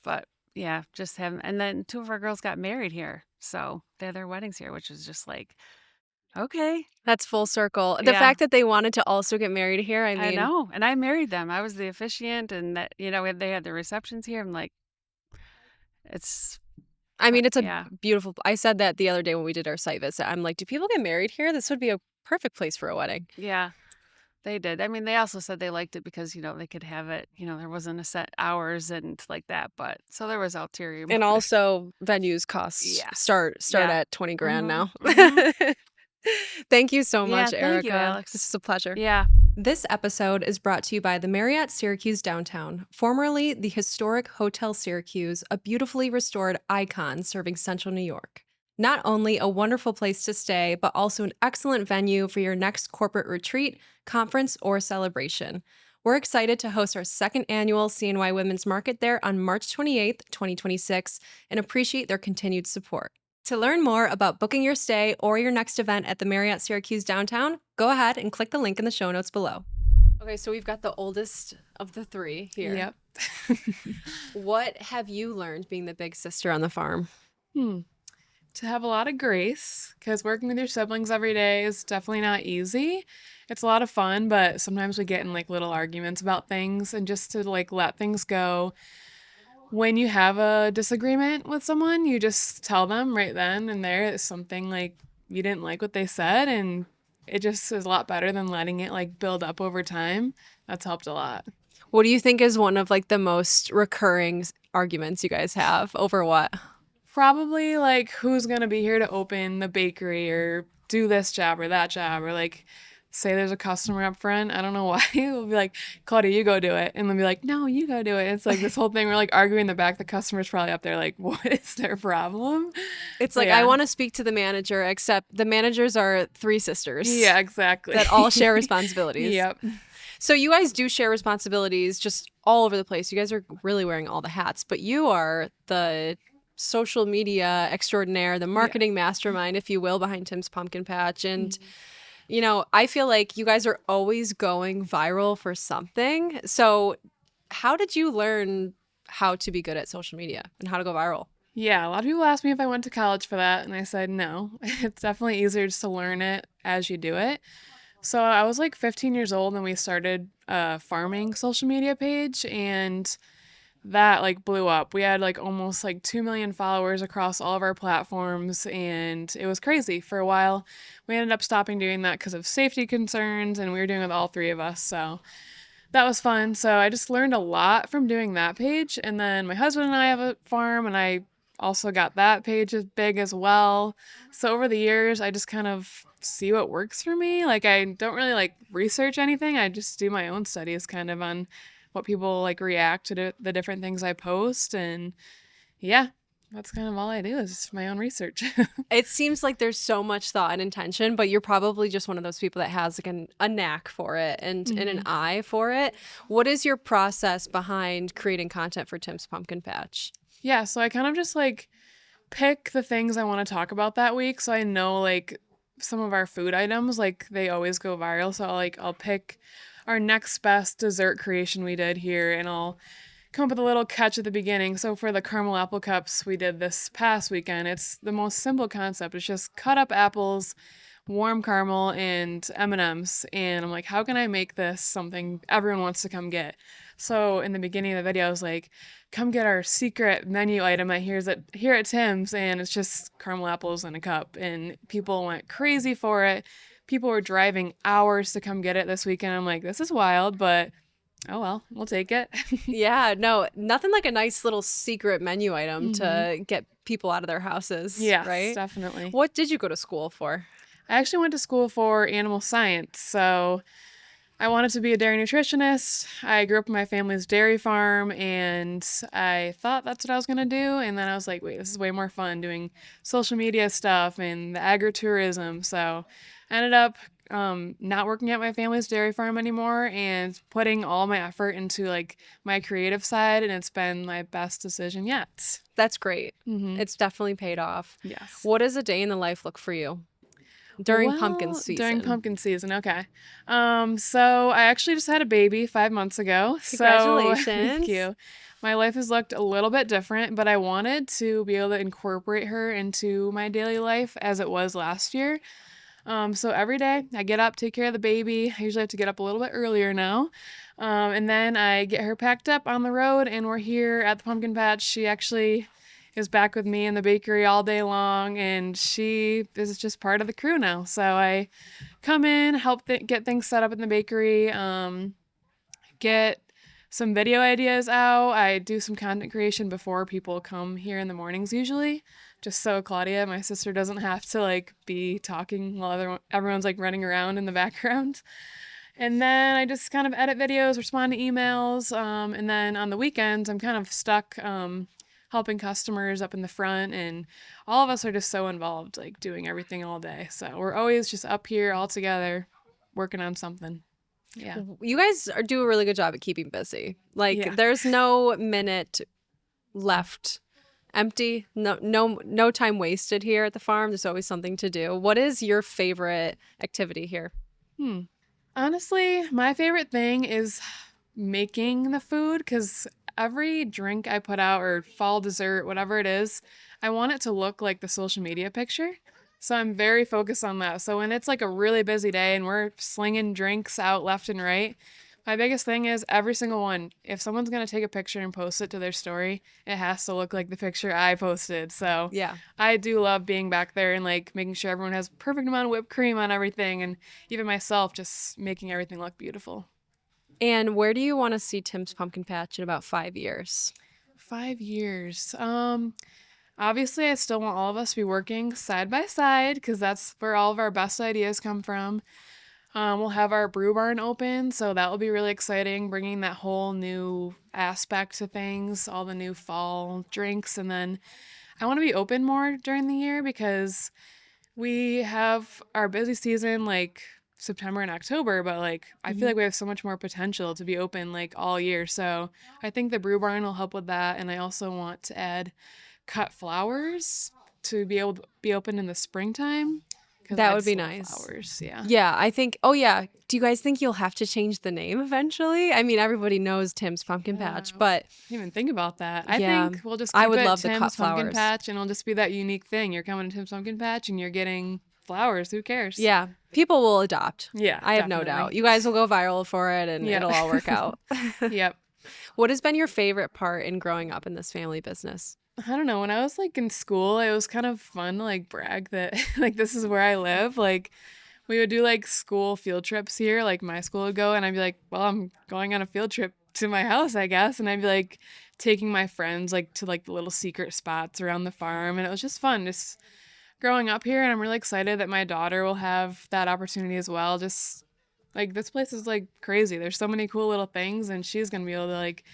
But yeah, just having, and then 2 of our girls got married here. So they had their weddings here, which was just like, okay. That's full circle. The Yeah. fact that they wanted to also get married here, I I mean, know. And I married them. I was the officiant, and that, they had the receptions here. I'm like, it's, it's a yeah. beautiful. I said that the other day when we did our site visit. I'm like, do people get married here? This would be a perfect place for a wedding. Yeah, they did. I mean, they also said they liked it because, they could have it, there wasn't a set hours and like that. But so there was ulterior And motive. also venues cost Yeah. start Yeah. at 20 grand now. Mhm. Thank you so Yeah, much, thank Erica. you, Alex. This is a pleasure. Yeah. This episode is brought to you by the Marriott Syracuse Downtown, formerly the historic Hotel Syracuse, a beautifully restored icon serving Central New York. Not only a wonderful place to stay, but also an excellent venue for your next corporate retreat, conference, or celebration. We're excited to host our second annual CNY Women's Market there on March 28th, 2026, and appreciate their continued support. To learn more about booking your stay or your next event at the Marriott Syracuse Downtown, go ahead and click the link in the show notes below. Okay, so we've got the oldest of the three here. Yep. What have you learned being the big sister on the farm? To have a lot of grace, because working with your siblings every day is definitely not easy. It's a lot of fun, but sometimes we get in like little arguments about things, and just to like let things go. When you have a disagreement with someone, you just tell them right then and there. It's something like you didn't like what they said, and it just is a lot better than letting it like build up over time. That's helped a lot. What do you think is one of like the most recurring arguments you guys have over what? Probably like who's gonna be here to open the bakery or do this job or that job, or like say there's a customer up front. I don't know why. We'll be like, Claudia, you go do it. And they'll be like, no, you go do it. It's like this whole thing. We're like arguing in the back. The customer's probably up there like, what is their problem? It's like, Yeah. I want to speak to the manager, except the managers are three sisters. Yeah, exactly. That all share responsibilities. Yep. So you guys do share responsibilities just all over the place. You guys are really wearing all the hats, but you are the social media extraordinaire, the marketing mastermind, if you will, behind Tim's Pumpkin Patch. And, I feel like you guys are always going viral for something. So how did you learn how to be good at social media and how to go viral? Yeah, a lot of people ask me if I went to college for that, and I said no. It's definitely easier just to learn it as you do it. So I was like 15 years old, and we started a farming social media page, and that like blew up. We had like almost like 2 million followers across all of our platforms, and it was crazy. For a while, we ended up stopping doing that because of safety concerns, and we were doing it with all three of us. So that was fun. So I just learned a lot from doing that page. And then my husband and I have a farm, and I also got that page as big as well. So over the years, I just kind of see what works for me. Like I don't really like research anything. I just do my own studies kind of on what people like react to the different things I post. And yeah, that's kind of all I do is my own research. It seems like there's so much thought and intention, but you're probably just one of those people that has like a knack for it and an eye for it. What is your process behind creating content for Tim's Pumpkin Patch? Yeah, so I kind of just like pick the things I want to talk about that week. So I know like some of our food items, like they always go viral. So I'll pick our next best dessert creation we did here, and I'll come up with a little catch at the beginning. So for the caramel apple cups we did this past weekend, it's the most simple concept. It's just cut up apples, warm caramel, and M&Ms. And I'm like, how can I make this something everyone wants to come get? So in the beginning of the video, I was like, come get our secret menu item here at Tim's, and it's just caramel apples in a cup. And people went crazy for it. People were driving hours to come get it this weekend. I'm like, this is wild, but oh well, we'll take it. Yeah, no, nothing like a nice little secret menu item to get people out of their houses. Yes, right? definitely. What did you go to school for? I actually went to school for animal science, so I wanted to be a dairy nutritionist. I grew up in my family's dairy farm, and I thought that's what I was going to do. And then I was like, wait, this is way more fun doing social media stuff and the agritourism. So I ended up not working at my family's dairy farm anymore and putting all my effort into like my creative side. And it's been my best decision yet. That's great. Mm-hmm. It's definitely paid off. Yes. What does a day in the life look for you during pumpkin season? During pumpkin season, okay. So I actually just had a baby 5 months ago. Congratulations. So, thank you. My life has looked a little bit different, but I wanted to be able to incorporate her into my daily life as it was last year. So every day I get up, take care of the baby. I usually have to get up a little bit earlier now. And then I get her packed up on the road, and we're here at the pumpkin patch. She actually is back with me in the bakery all day long, and she is just part of the crew now. So I come in, help get things set up in the bakery, get some video ideas out. I do some content creation before people come here in the mornings usually, just so Claudia, my sister, doesn't have to like be talking while everyone's like running around in the background. And then I just kind of edit videos, respond to emails, and then on the weekends I'm kind of stuck helping customers up in the front, and all of us are just so involved, like doing everything all day. So we're always just up here all together working on something. Yeah. You guys do a really good job at keeping busy. Like Yeah. there's no minute left empty. No time wasted here at the farm. There's always something to do. What is your favorite activity here? Honestly, my favorite thing is making the food, because every drink I put out or fall dessert, whatever it is, I want it to look like the social media picture. So I'm very focused on that. So when it's like a really busy day and we're slinging drinks out left and right, my biggest thing is every single one, if someone's going to take a picture and post it to their story, it has to look like the picture I posted. So Yeah. I do love being back there and like making sure everyone has perfect amount of whipped cream on everything, and even myself just making everything look beautiful. And where do you want to see Tim's Pumpkin Patch in about 5 years? 5 years. Obviously, I still want all of us to be working side by side, because that's where all of our best ideas come from. We'll have our brew barn open, so that will be really exciting, bringing that whole new aspect to things, all the new fall drinks. And then I want to be open more during the year, because we have our busy season like September and October, but like I feel like we have so much more potential to be open like all year. So I think the brew barn will help with that. And I also want to add cut flowers to be able to be open in the springtime. That would be nice. Flowers, yeah. Yeah, I think. Oh yeah. Do you guys think you'll have to change the name eventually? I mean, everybody knows Tim's Pumpkin Patch, but I didn't even think about that. I Yeah, think we'll just I keep would it love the cut Tim's Pumpkin flowers. Patch, and it'll just be that unique thing. You're coming to Tim's Pumpkin Patch and you're getting flowers. Who cares? yeah, people will adopt. Yeah. I have no definitely. doubt. You guys will go viral for it, and Yeah. it'll all work out. Yep. What has been your favorite part in growing up in this family business? I don't know. When I was like in school, it was kind of fun to like brag that like this is where I live. Like we would do like school field trips here. Like my school would go, and I'd be like, well, I'm going on a field trip to my house, I guess. And I'd be like taking my friends like to like the little secret spots around the farm. And it was just fun just growing up here. And I'm really excited that my daughter will have that opportunity as well. Just like this place is like crazy. There's so many cool little things, and she's going to be able to like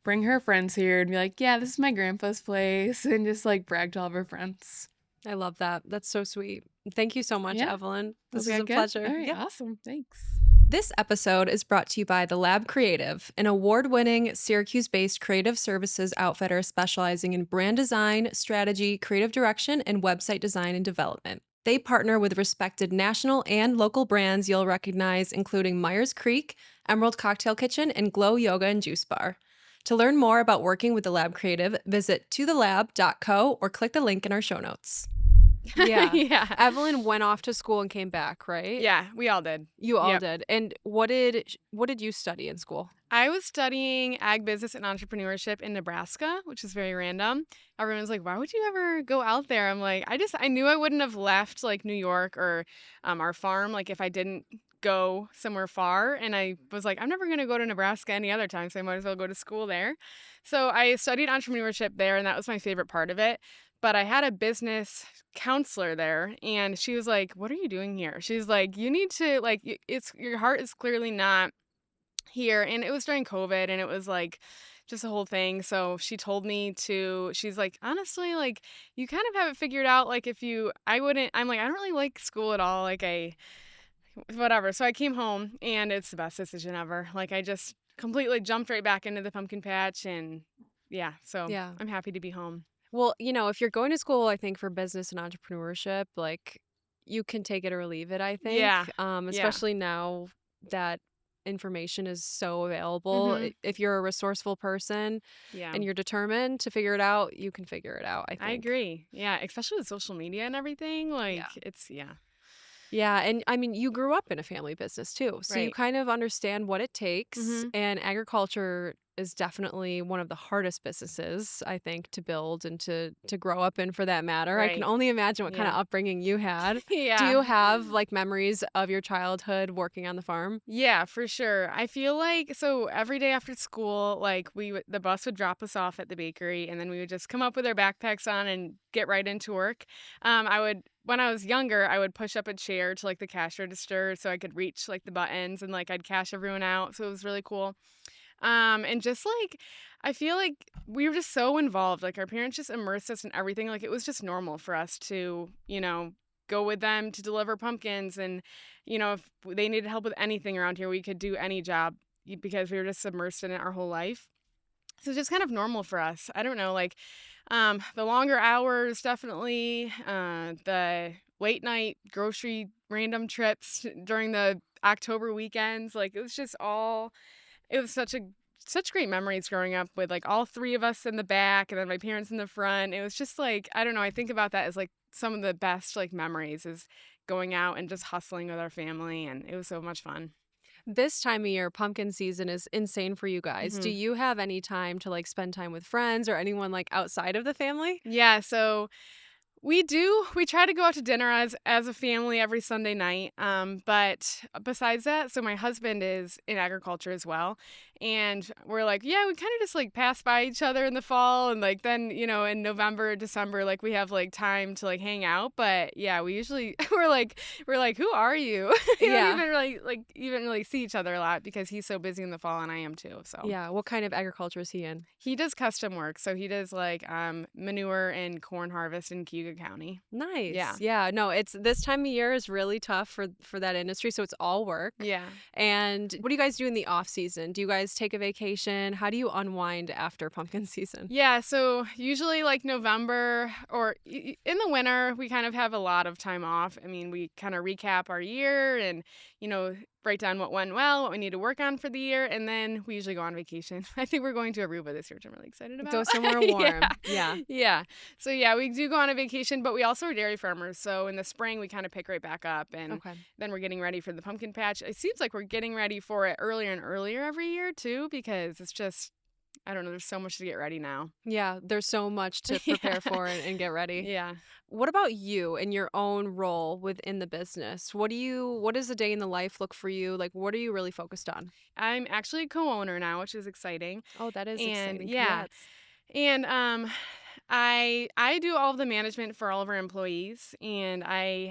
bring her friends here and be like, yeah, this is my grandpa's place, and just like brag to all of her friends. I love that. That's so sweet. Thank you so much, Yeah. Evelyn. This Was was that a good? pleasure. All right, Yeah. awesome. Thanks. This episode is brought to you by The Lab Creative, an award-winning Syracuse-based creative services outfitter specializing in brand design, strategy, creative direction, and website design and development. They partner with respected national and local brands you'll recognize, including Myers Creek, Emerald Cocktail Kitchen, and Glow Yoga and Juice Bar. To learn more about working with The Lab Creative, visit tothelab.co or click the link in our show notes. Yeah. Yeah. Evelyn went off to school and came back, right? Yeah, we all did. You all Yep. did. And what did you study in school? I was studying ag business and entrepreneurship in Nebraska, which is very random. Everyone's like, why would you ever go out there? I'm like, I knew I wouldn't have left like New York or our farm like if I didn't go somewhere far. And I was like, I'm never going to go to Nebraska any other time, so I might as well go to school there. So I studied entrepreneurship there, and that was my favorite part of it. But I had a business counselor there, and she was like, "What are you doing here?" She's like, "You need to like it's your heart is clearly not here." And it was during COVID, and it was like just a whole thing. So she told me to, she's like, "Honestly, like you kind of have it figured out. Like if you, I wouldn't, I'm like, I don't really like school at all. Like whatever." So I came home, and it's the best decision ever. Like I just completely jumped right back into the pumpkin patch, and yeah, so Yeah. I'm happy to be home. Well, if you're going to school, I think for business and entrepreneurship, like you can take it or leave it, I think. Yeah. Especially now that information is so available. Mhm. If you're a resourceful person Yeah. and you're determined to figure it out, you can figure it out, I think. I agree. Yeah, especially with social media and everything. Like Yeah. it's Yeah, and I mean, you grew up in a family business too, so you Right. kind of understand what it takes. Mhm. And agriculture is definitely one of the hardest businesses, I think, to build and to grow up in, for that matter. I can Right. only imagine what kind of Yeah. upbringing you had. Do Yeah. you have like memories of your childhood working on the farm? Yeah, for sure. I feel like so every day after school, like the bus would drop us off at the bakery, and then we would just come up with our backpacks on and get right into work. I would when I was younger, I would push up a chair to like the cash register so I could reach like the buttons, and like I'd cash everyone out. So it was really cool. And just like I feel like we were just so involved. Like our parents just immersed us in everything. Like it was just normal for us to, go with them to deliver pumpkins. And, if they needed help with anything around here, we could do any job because we were just submersed in it our whole life. So it's just kind of normal for us. I don't know, like the longer hours, definitely. The late night grocery random trips during the October weekends. Like it was such great memories growing up with like all three of us in the back and then my parents in the front. It was just like, I don't know, I think about that as like some of the best like memories is going out and just hustling with our family, and it was so much fun. This time of year, pumpkin season is insane for you guys. Do Mhm. you have any time to like spend time with friends or anyone like outside of the family? Yeah, so we do. We try to go out to dinner as a family every Sunday night. But besides that, so my husband is in agriculture as well, and we're like, yeah, we kind of just like pass by each other in the fall, and like then in November, December, like we have like time to like hang out. But yeah, we usually we're like, who are you? We Yeah. don't even really see each other a lot because he's so busy in the fall, and I am too. So Yeah. What kind of agriculture is he in? he does custom work, so he does like manure and corn harvest in Cuyahoga County. Nice. Yeah. Yeah. No, it's this time of year is really tough for that industry, so it's all work. Yeah. And what do you guys do in the off season? Do you guys take a vacation? How do you unwind after pumpkin season? Yeah, so usually like November or in the winter, we kind of have a lot of time off. I mean, we kind of recap our year and, write down what went well, what we need to work on for the year, and then we usually go on vacation. I think we're going to Aruba this year, which I'm really excited about. Go somewhere warm. Yeah. Yeah. So yeah, we do go on a vacation, but we also are dairy farmers. So in the spring, we kind of pick right back up, and Okay. then we're getting ready for the pumpkin patch. It seems like we're getting ready for it earlier and earlier every year too, because it's just, I don't know, there's so much to get ready now. Yeah, there's so much to prepare for and get ready. Yeah. What about you and your own role within the business? What does a day in the life look for you? Like, what are you really focused on? I'm actually a co-owner now, which is exciting. Oh, that is And exciting. yeah. Congrats. And I do all of the management for all of our employees, and we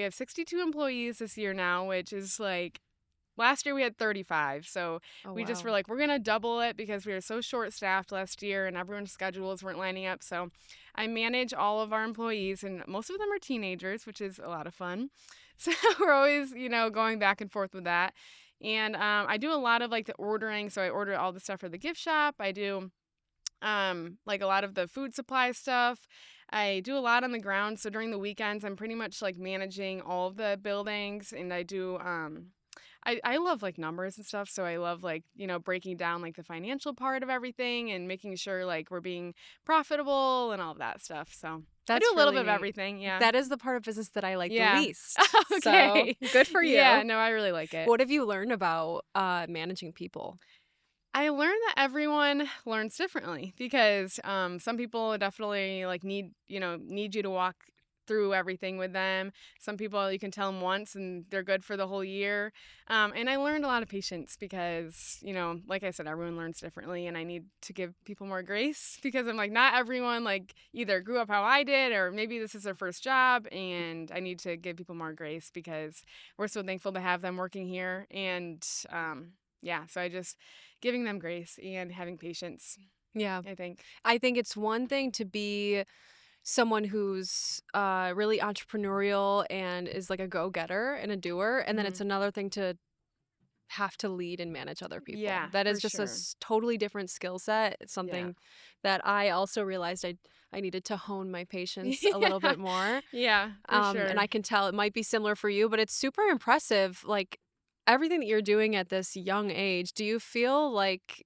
have 62 employees this year now, which is like last year we had 35. So Oh, we just wow. were like, we're going to double it because we were so short staffed last year and everyone's schedules weren't lining up. So I manage all of our employees, and most of them are teenagers, which is a lot of fun. So we're always, going back and forth with that. And I do a lot of like the ordering. So I order all the stuff for the gift shop. I do like a lot of the food supply stuff. I do a lot on the ground. So during the weekends, I'm pretty much like managing all of the buildings, and I do I love like numbers and stuff, so I love like, breaking down like the financial part of everything and making sure like we're being profitable and all of that stuff. So I That's do a little really bit of neat. everything. Yeah. That is the part of business that I like Yeah. the least. Okay. So good for you. Yeah, no, I really like it. What have you learned about managing people? I learned that everyone learns differently because some people definitely like need you to walk through everything with them. Some people, you can tell them once and they're good for the whole year. And I learned a lot of patience because, you know, like I said, everyone learns differently, and I need to give people more grace because I'm like, not everyone like either grew up how I did, or maybe this is their first job, and I need to give people more grace because we're so thankful to have them working here. And so I just giving them grace and having patience, Yeah. I think. I think it's one thing to be someone who's really entrepreneurial and is like a go-getter and a doer, and then it's another thing to have to lead and manage other people. Yeah, That is for just a sure. totally different skill set. It's something that I also realized I needed to hone my patience a little bit more. Yeah, for sure. And I can tell it might be similar for you, but it's super impressive. Like everything that you're doing at this young age, do you feel like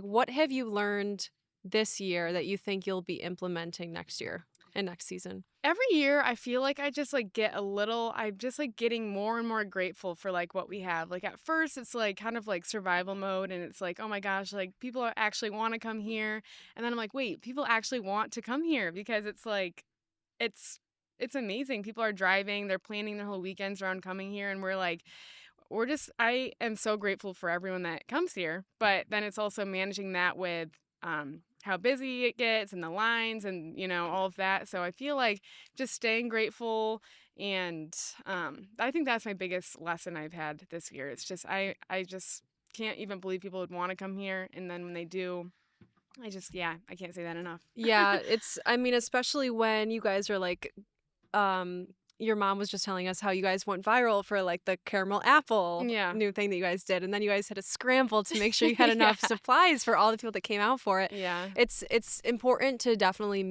what have you learned this year that you think you'll be implementing next year and next season? Every year I feel like I just like I'm just like getting more and more grateful for like what we have. Like at first it's like kind of like survival mode, and it's like, oh my gosh, like people actually want to come here. And then I'm like, wait, people actually want to come here because it's like it's amazing. People are driving, they're planning their whole weekends around coming here, and I am so grateful for everyone that comes here. But then it's also managing that with how busy it gets and the lines and, you know, all of that. So I feel like just staying grateful. And I think that's my biggest lesson I've had this year. It's just, I just can't even believe people would want to come here. And then when they do, I can't say that enough. Yeah, I mean, especially when you guys are like, your mom was just telling us how you guys went viral for like the caramel apple new thing that you guys did, and then you guys had to scramble to make sure you had enough supplies for all the people that came out for it. Yeah. It's important to definitely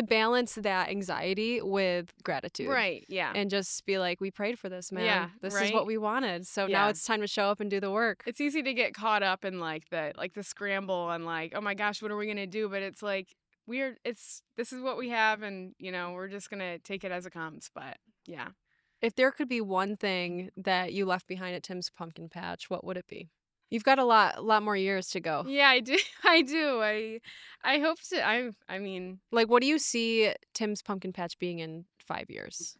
balance that anxiety with gratitude. Right, yeah. And just be like, we prayed for this, man. Yeah, this is right? what we wanted. So now it's time to show up and do the work. It's easy to get caught up in like the scramble and like, oh my gosh, what are we gonna do? But it's like this is what we have, and you know, we're just gonna take it as it comes. But yeah. If there could be one thing that you left behind at Tim's Pumpkin Patch, what would it be? You've got a lot more years to go. Yeah, I do. I hope to. I mean, like, what do you see Tim's Pumpkin Patch being in 5 years?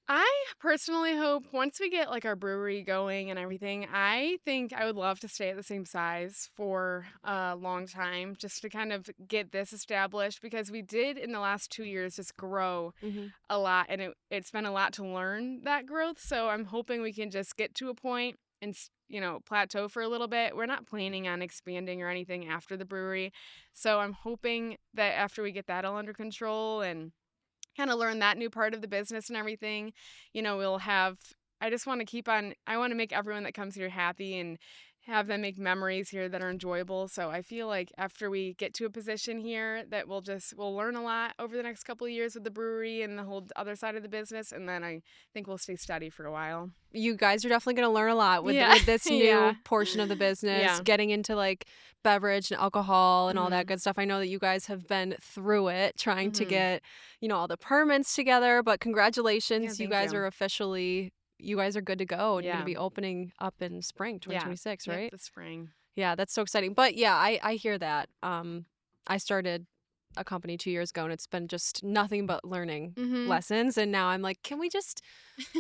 I personally hope once we get like our brewery going and everything, I think I would love to stay at the same size for a long time just to kind of get this established, because we did in the last 2 years just grow a lot, and it's been a lot to learn that growth. So I'm hoping we can just get to a point and, you know, plateau for a little bit. We're not planning on expanding or anything after the brewery. So I'm hoping that after we get that all under control and kind of learn that new part of the business and everything, you know, I just want to I want to make everyone that comes here happy and have them make memories here that are enjoyable. So I feel like after we get to a position here that we'll learn a lot over the next couple of years with the brewery and the whole other side of the business. And then I think we'll stay steady for a while. You guys are definitely going to learn a lot with this new portion of the business, getting into like beverage and alcohol and all that good stuff. I know that you guys have been through it trying to get, you know, all the permits together, but congratulations. You guys are officially, you guys are good to go. And you're going to be opening up in spring 2026, right? The spring. Yeah, that's so exciting. But yeah, I hear that. I started a company 2 years ago, and it's been just nothing but learning lessons. And now I'm like, can we just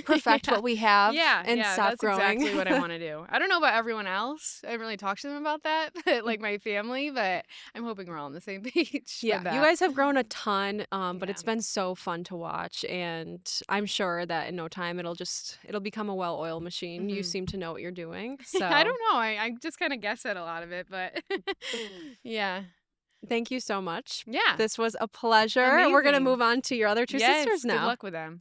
perfect what we have and stop that's growing? Exactly what I want to do. I don't know about everyone else. I haven't really talked to them about that, like my family, but I'm hoping we're all on the same page. Yeah, you guys have grown a ton, but it's been so fun to watch, and I'm sure that in no time it'll become a well-oiled machine. You seem to know what you're doing. So I don't know. I just kind of guess at a lot of it, but yeah. Thank you so much. Yeah. This was a pleasure. Amazing. We're going to move on to your other two sisters now. Good luck with them.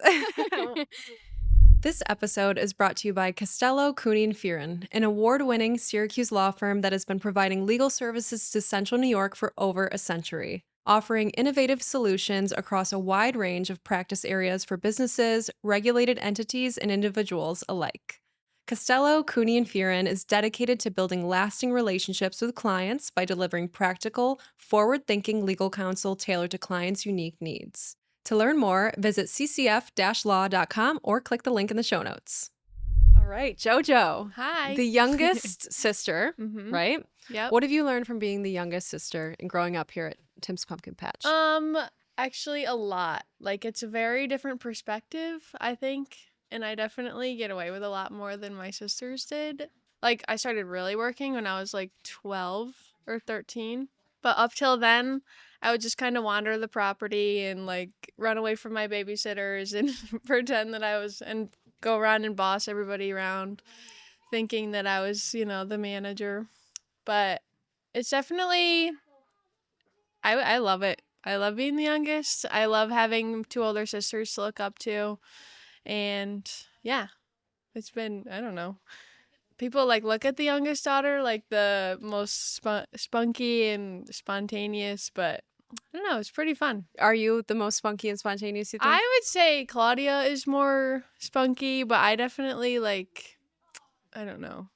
This episode is brought to you by Castello, Cooney & Fearon, an award-winning Syracuse law firm that has been providing legal services to Central New York for over a century, offering innovative solutions across a wide range of practice areas for businesses, regulated entities, and individuals alike. Castello, Cooney & Fearon is dedicated to building lasting relationships with clients by delivering practical, forward-thinking legal counsel tailored to clients' unique needs. To learn more, visit ccf-law.com or click the link in the show notes. All right, JoJo. Hi. The youngest sister, right? Yep. What have you learned from being the youngest sister and growing up here at Tim's Pumpkin Patch? Actually, a lot. Like, it's a very different perspective, I think. And I definitely get away with a lot more than my sisters did. Like, I started really working when I was like 12 or 13. But up till then, I would just kind of wander the property and like run away from my babysitters and pretend that I was, and go around and boss everybody around, thinking that I was, the manager. But it's definitely, I love it. I love being the youngest. I love having two older sisters to look up to. And yeah, it's been, I don't know. People like look at the youngest daughter like the most spunky and spontaneous, but I don't know, it's pretty fun. Are you the most spunky and spontaneous, you think? I would say Claudia is more spunky, but I definitely like, I don't know.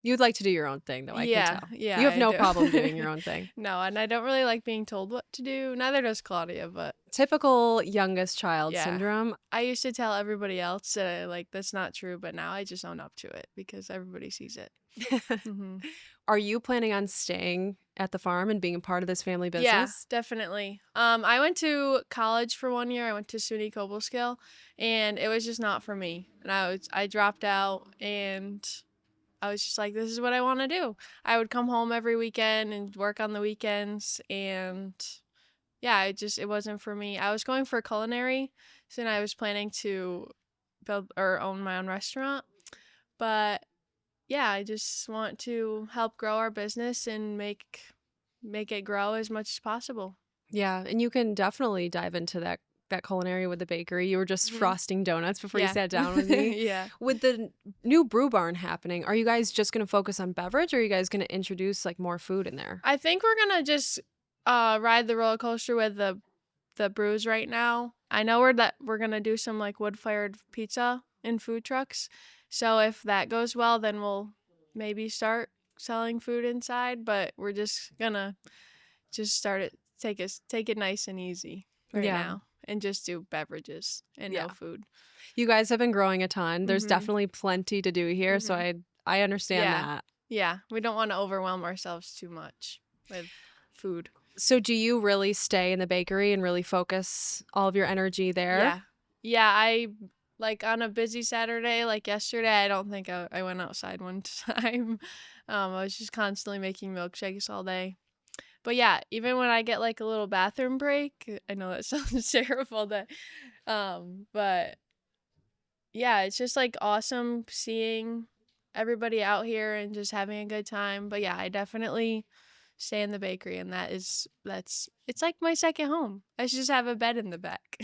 You'd like to do your own thing, though, I can tell. Yeah, You have I no do. problem doing your own thing. No, and I don't really like being told what to do. Neither does Claudia, but Typical youngest child Yeah. syndrome. I used to tell everybody else that that's not true, but now I just own up to it because everybody sees it. hmm Are you planning on staying at the farm and being a part of this family business? Yeah, definitely. I went to college for 1 year. I went to SUNY Cobleskill, and it was just not for me. And I dropped out, and I was just like, this is what I want to do. I would come home every weekend and work on the weekends, and yeah, it wasn't for me. I was going for culinary, so then I was planning to build or own my own restaurant. But yeah, I just want to help grow our business and make it grow as much as possible. Yeah, and you can definitely dive into that culinary with the bakery. You were just Mhm. frosting donuts before you Yeah. sat down with me. Yeah. With the new brew barn happening, are you guys just going to focus on beverage, or are you guys going to introduce like more food in there? I think we're gonna just ride the roller coaster with the brews right now. I know we're gonna do some like wood fired pizza and food trucks. So if that goes well, then we'll maybe start selling food inside. But we're just gonna start it, take it nice and easy right Yeah. now, and just do beverages and Yeah. no food. You guys have been growing a ton. There's Mhm. definitely plenty to do here, so I understand Yeah. that. Yeah, we don't want to overwhelm ourselves too much with food. So do you really stay in the bakery and really focus all of your energy there? Yeah. Yeah, I like on a busy Saturday like yesterday, I don't think I went outside one time. I was just constantly making milkshakes all day. But yeah, even when I get like a little bathroom break, I know that sounds terrible but yeah, it's just like awesome seeing everybody out here and just having a good time. But yeah, I definitely stay in the bakery, and it's like my second home. I should just have a bed in the back.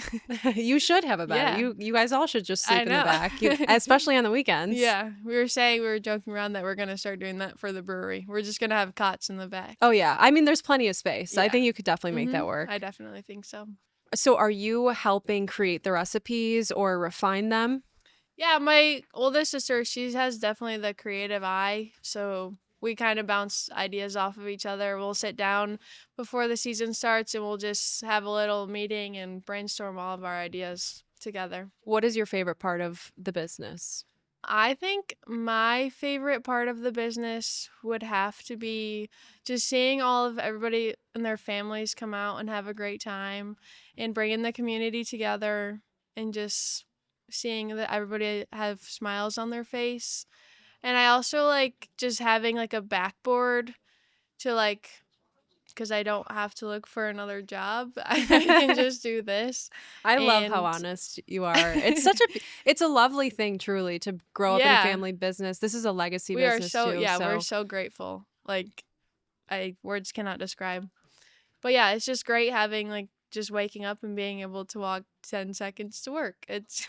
You should have a bed. Yeah. You guys all should just I sleep in the know. back, especially on the weekends. Yeah, we were joking around that we're gonna start doing that for the brewery. We're just gonna have cots in the back. Oh yeah. I mean, there's plenty of space. I Yeah. think you could definitely make that Mhm. work. I definitely think so. So are you helping create the recipes or refine them? Yeah, my oldest sister, she has definitely the creative eye, so we kind of bounce ideas off of each other. We'll sit down before the season starts and we'll just have a little meeting and brainstorm all of our ideas together. What is your favorite part of the business? I think my favorite part of the business would have to be just seeing all of everybody and their families come out and have a great time, and bringing the community together, and just seeing that everybody have smiles on their face. And I also like just having like a backboard to like, because I don't have to look for another job. I can just do this. I love how And- honest you are. It's a lovely thing, truly, to grow up in Yeah. a family business. This is a legacy We are business so too. we're so grateful. Like, words cannot describe. But yeah, it's just great having like just waking up and being able to walk 10 seconds to work. It's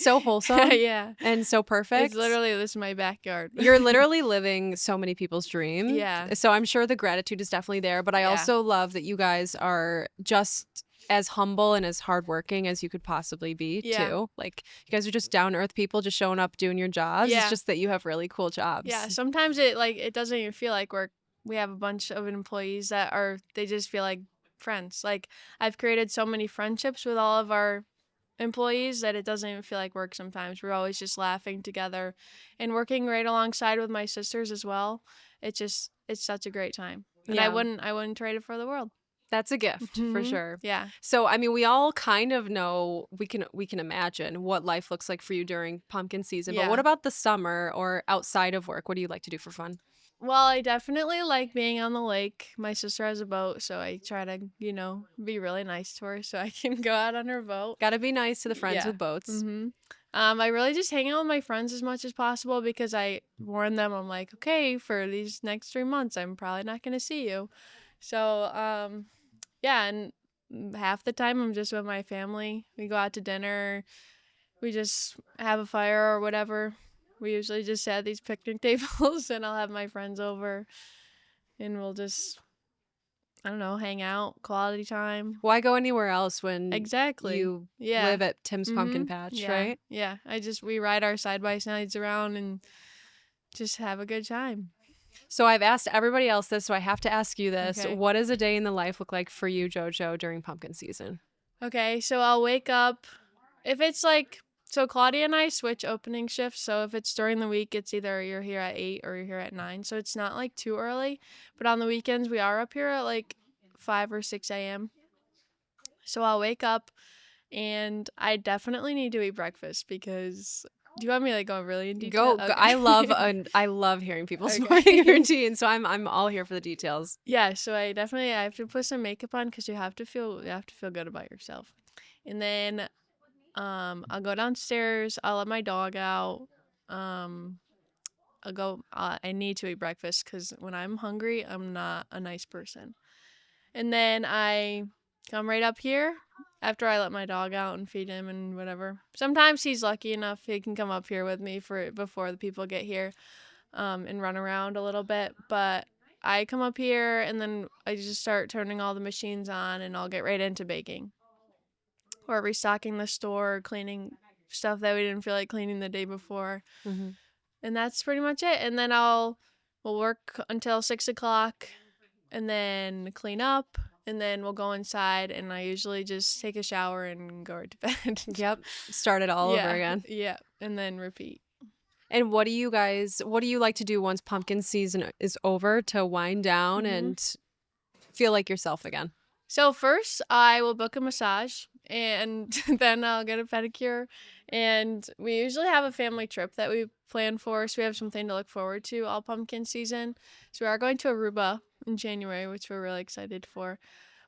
so wholesome yeah. and so perfect. It's literally this is my backyard. You're literally living so many people's dreams. Yeah. So I'm sure the gratitude is definitely there. But I Yeah. also love that you guys are just as humble and as hardworking as you could possibly be Yeah. too. Like you guys are just down to earth people, just showing up, doing your jobs. Yeah. It's just that you have really cool jobs. Yeah, sometimes it doesn't even feel like work. We have a bunch of employees they just feel like friends. Like, I've created so many friendships with all of our employees that it doesn't even feel like work sometimes. We're always just laughing together and working right alongside with my sisters as well. It's such a great time. And Yeah. I wouldn't trade it for the world. That's a gift for Mhm. sure. Yeah. So, I mean, we all kind of know we can imagine what life looks like for you during pumpkin season. But what Yeah. about the summer or outside of work? What do you like to do for fun? Well, I definitely like being on the lake. My sister has a boat, so I try to, be really nice to her so I can go out on her boat. Got to be nice to the friends Yeah. with boats. I really just hang out with my friends as much as possible because I warn them. I'm like, okay, for these next 3 months, I'm probably not going to see you. So, yeah, and half the time I'm just with my family. We go out to dinner. We just have a fire or whatever. We usually just have these picnic tables, and I'll have my friends over, and we'll just, I don't know, hang out, quality time. Why go anywhere else when Exactly. you Yeah. live at Tim's Pumpkin Mhm. Patch, Yeah. right? Yeah. We ride our side by sides around and just have a good time. So I've asked everybody else this, so I have to ask you this. Okay. What does a day in the life look like for you, JoJo, during pumpkin season? Okay, so I'll wake up. If it's like, so Claudia and I switch opening shifts. So if it's during the week, it's either you're here at 8 or you're here at 9. So it's not like too early. But on the weekends, we are up here at like 5 or 6 a.m. So I'll wake up and I definitely need to eat breakfast because, do you want me to like go really in detail? Go. Okay. I love hearing people's Okay. morning routine, so I'm all here for the details. Yeah, so I have to put some makeup on because you have to feel good about yourself. And then I'll go downstairs, I'll let my dog out. I need to eat breakfast cuz when I'm hungry, I'm not a nice person. And then I come right up here after I let my dog out and feed him and whatever. Sometimes he's lucky enough he can come up here with me for before the people get here and run around a little bit, but I come up here and then I just start turning all the machines on and I'll get right into baking or restocking the store, cleaning stuff that we didn't feel like cleaning the day before. Mm-hmm. And that's pretty much it. And then we'll work until 6 o'clock and then clean up and then we'll go inside and I usually just take a shower and go right to bed. Yep. Start it all over again. Yeah. And then repeat. And what do you like to do once pumpkin season is over to wind down and feel like yourself again? So first I will book a massage and then I'll get a pedicure. And we usually have a family trip that we plan for. So we have something to look forward to all pumpkin season. So we are going to Aruba in January, which we're really excited for.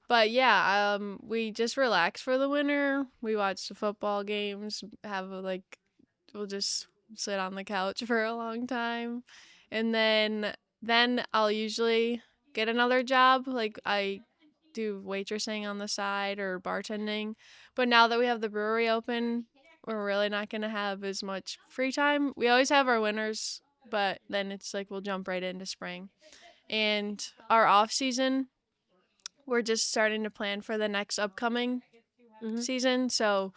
But yeah, we just relax for the winter. We watch the football games, we'll just sit on the couch for a long time. And then I'll usually get another job. Like I do waitressing on the side or bartending. But now that we have the brewery open, we're really not going to have as much free time. We always have our winters, but then it's like we'll jump right into spring. And our off season, we're just starting to plan for the next upcoming season. So,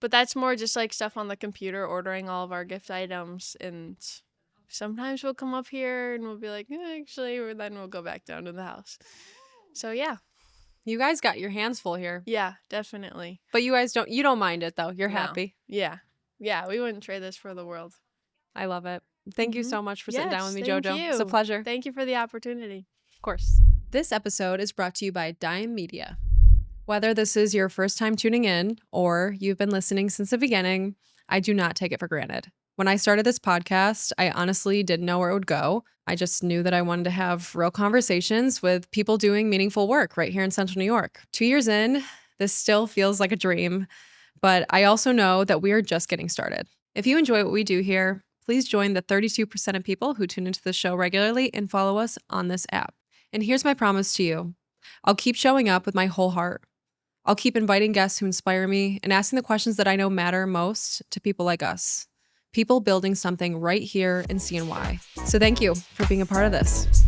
but that's more just like stuff on the computer, ordering all of our gift items. And sometimes we'll come up here and we'll be like, actually, or then we'll go back down to the house. So, yeah. You guys got your hands full here. Yeah, definitely. But you don't mind it though. You're No. happy. Yeah. Yeah, we wouldn't trade this for the world. I love it. Thank you so much for sitting down with me, Yes, JoJo. thank It's a you. pleasure. Thank you for the opportunity. Of course. This episode is brought to you by Dime Media. Whether this is your first time tuning in or you've been listening since the beginning, I do not take it for granted. When I started this podcast, I honestly didn't know where it would go. I just knew that I wanted to have real conversations with people doing meaningful work right here in Central New York. 2 years in, this still feels like a dream, but I also know that we are just getting started. If you enjoy what we do here, please join the 32% of people who tune into the show regularly and follow us on this app. And here's my promise to you. I'll keep showing up with my whole heart. I'll keep inviting guests who inspire me and asking the questions that I know matter most to people like us. People building something right here in CNY. So thank you for being a part of this.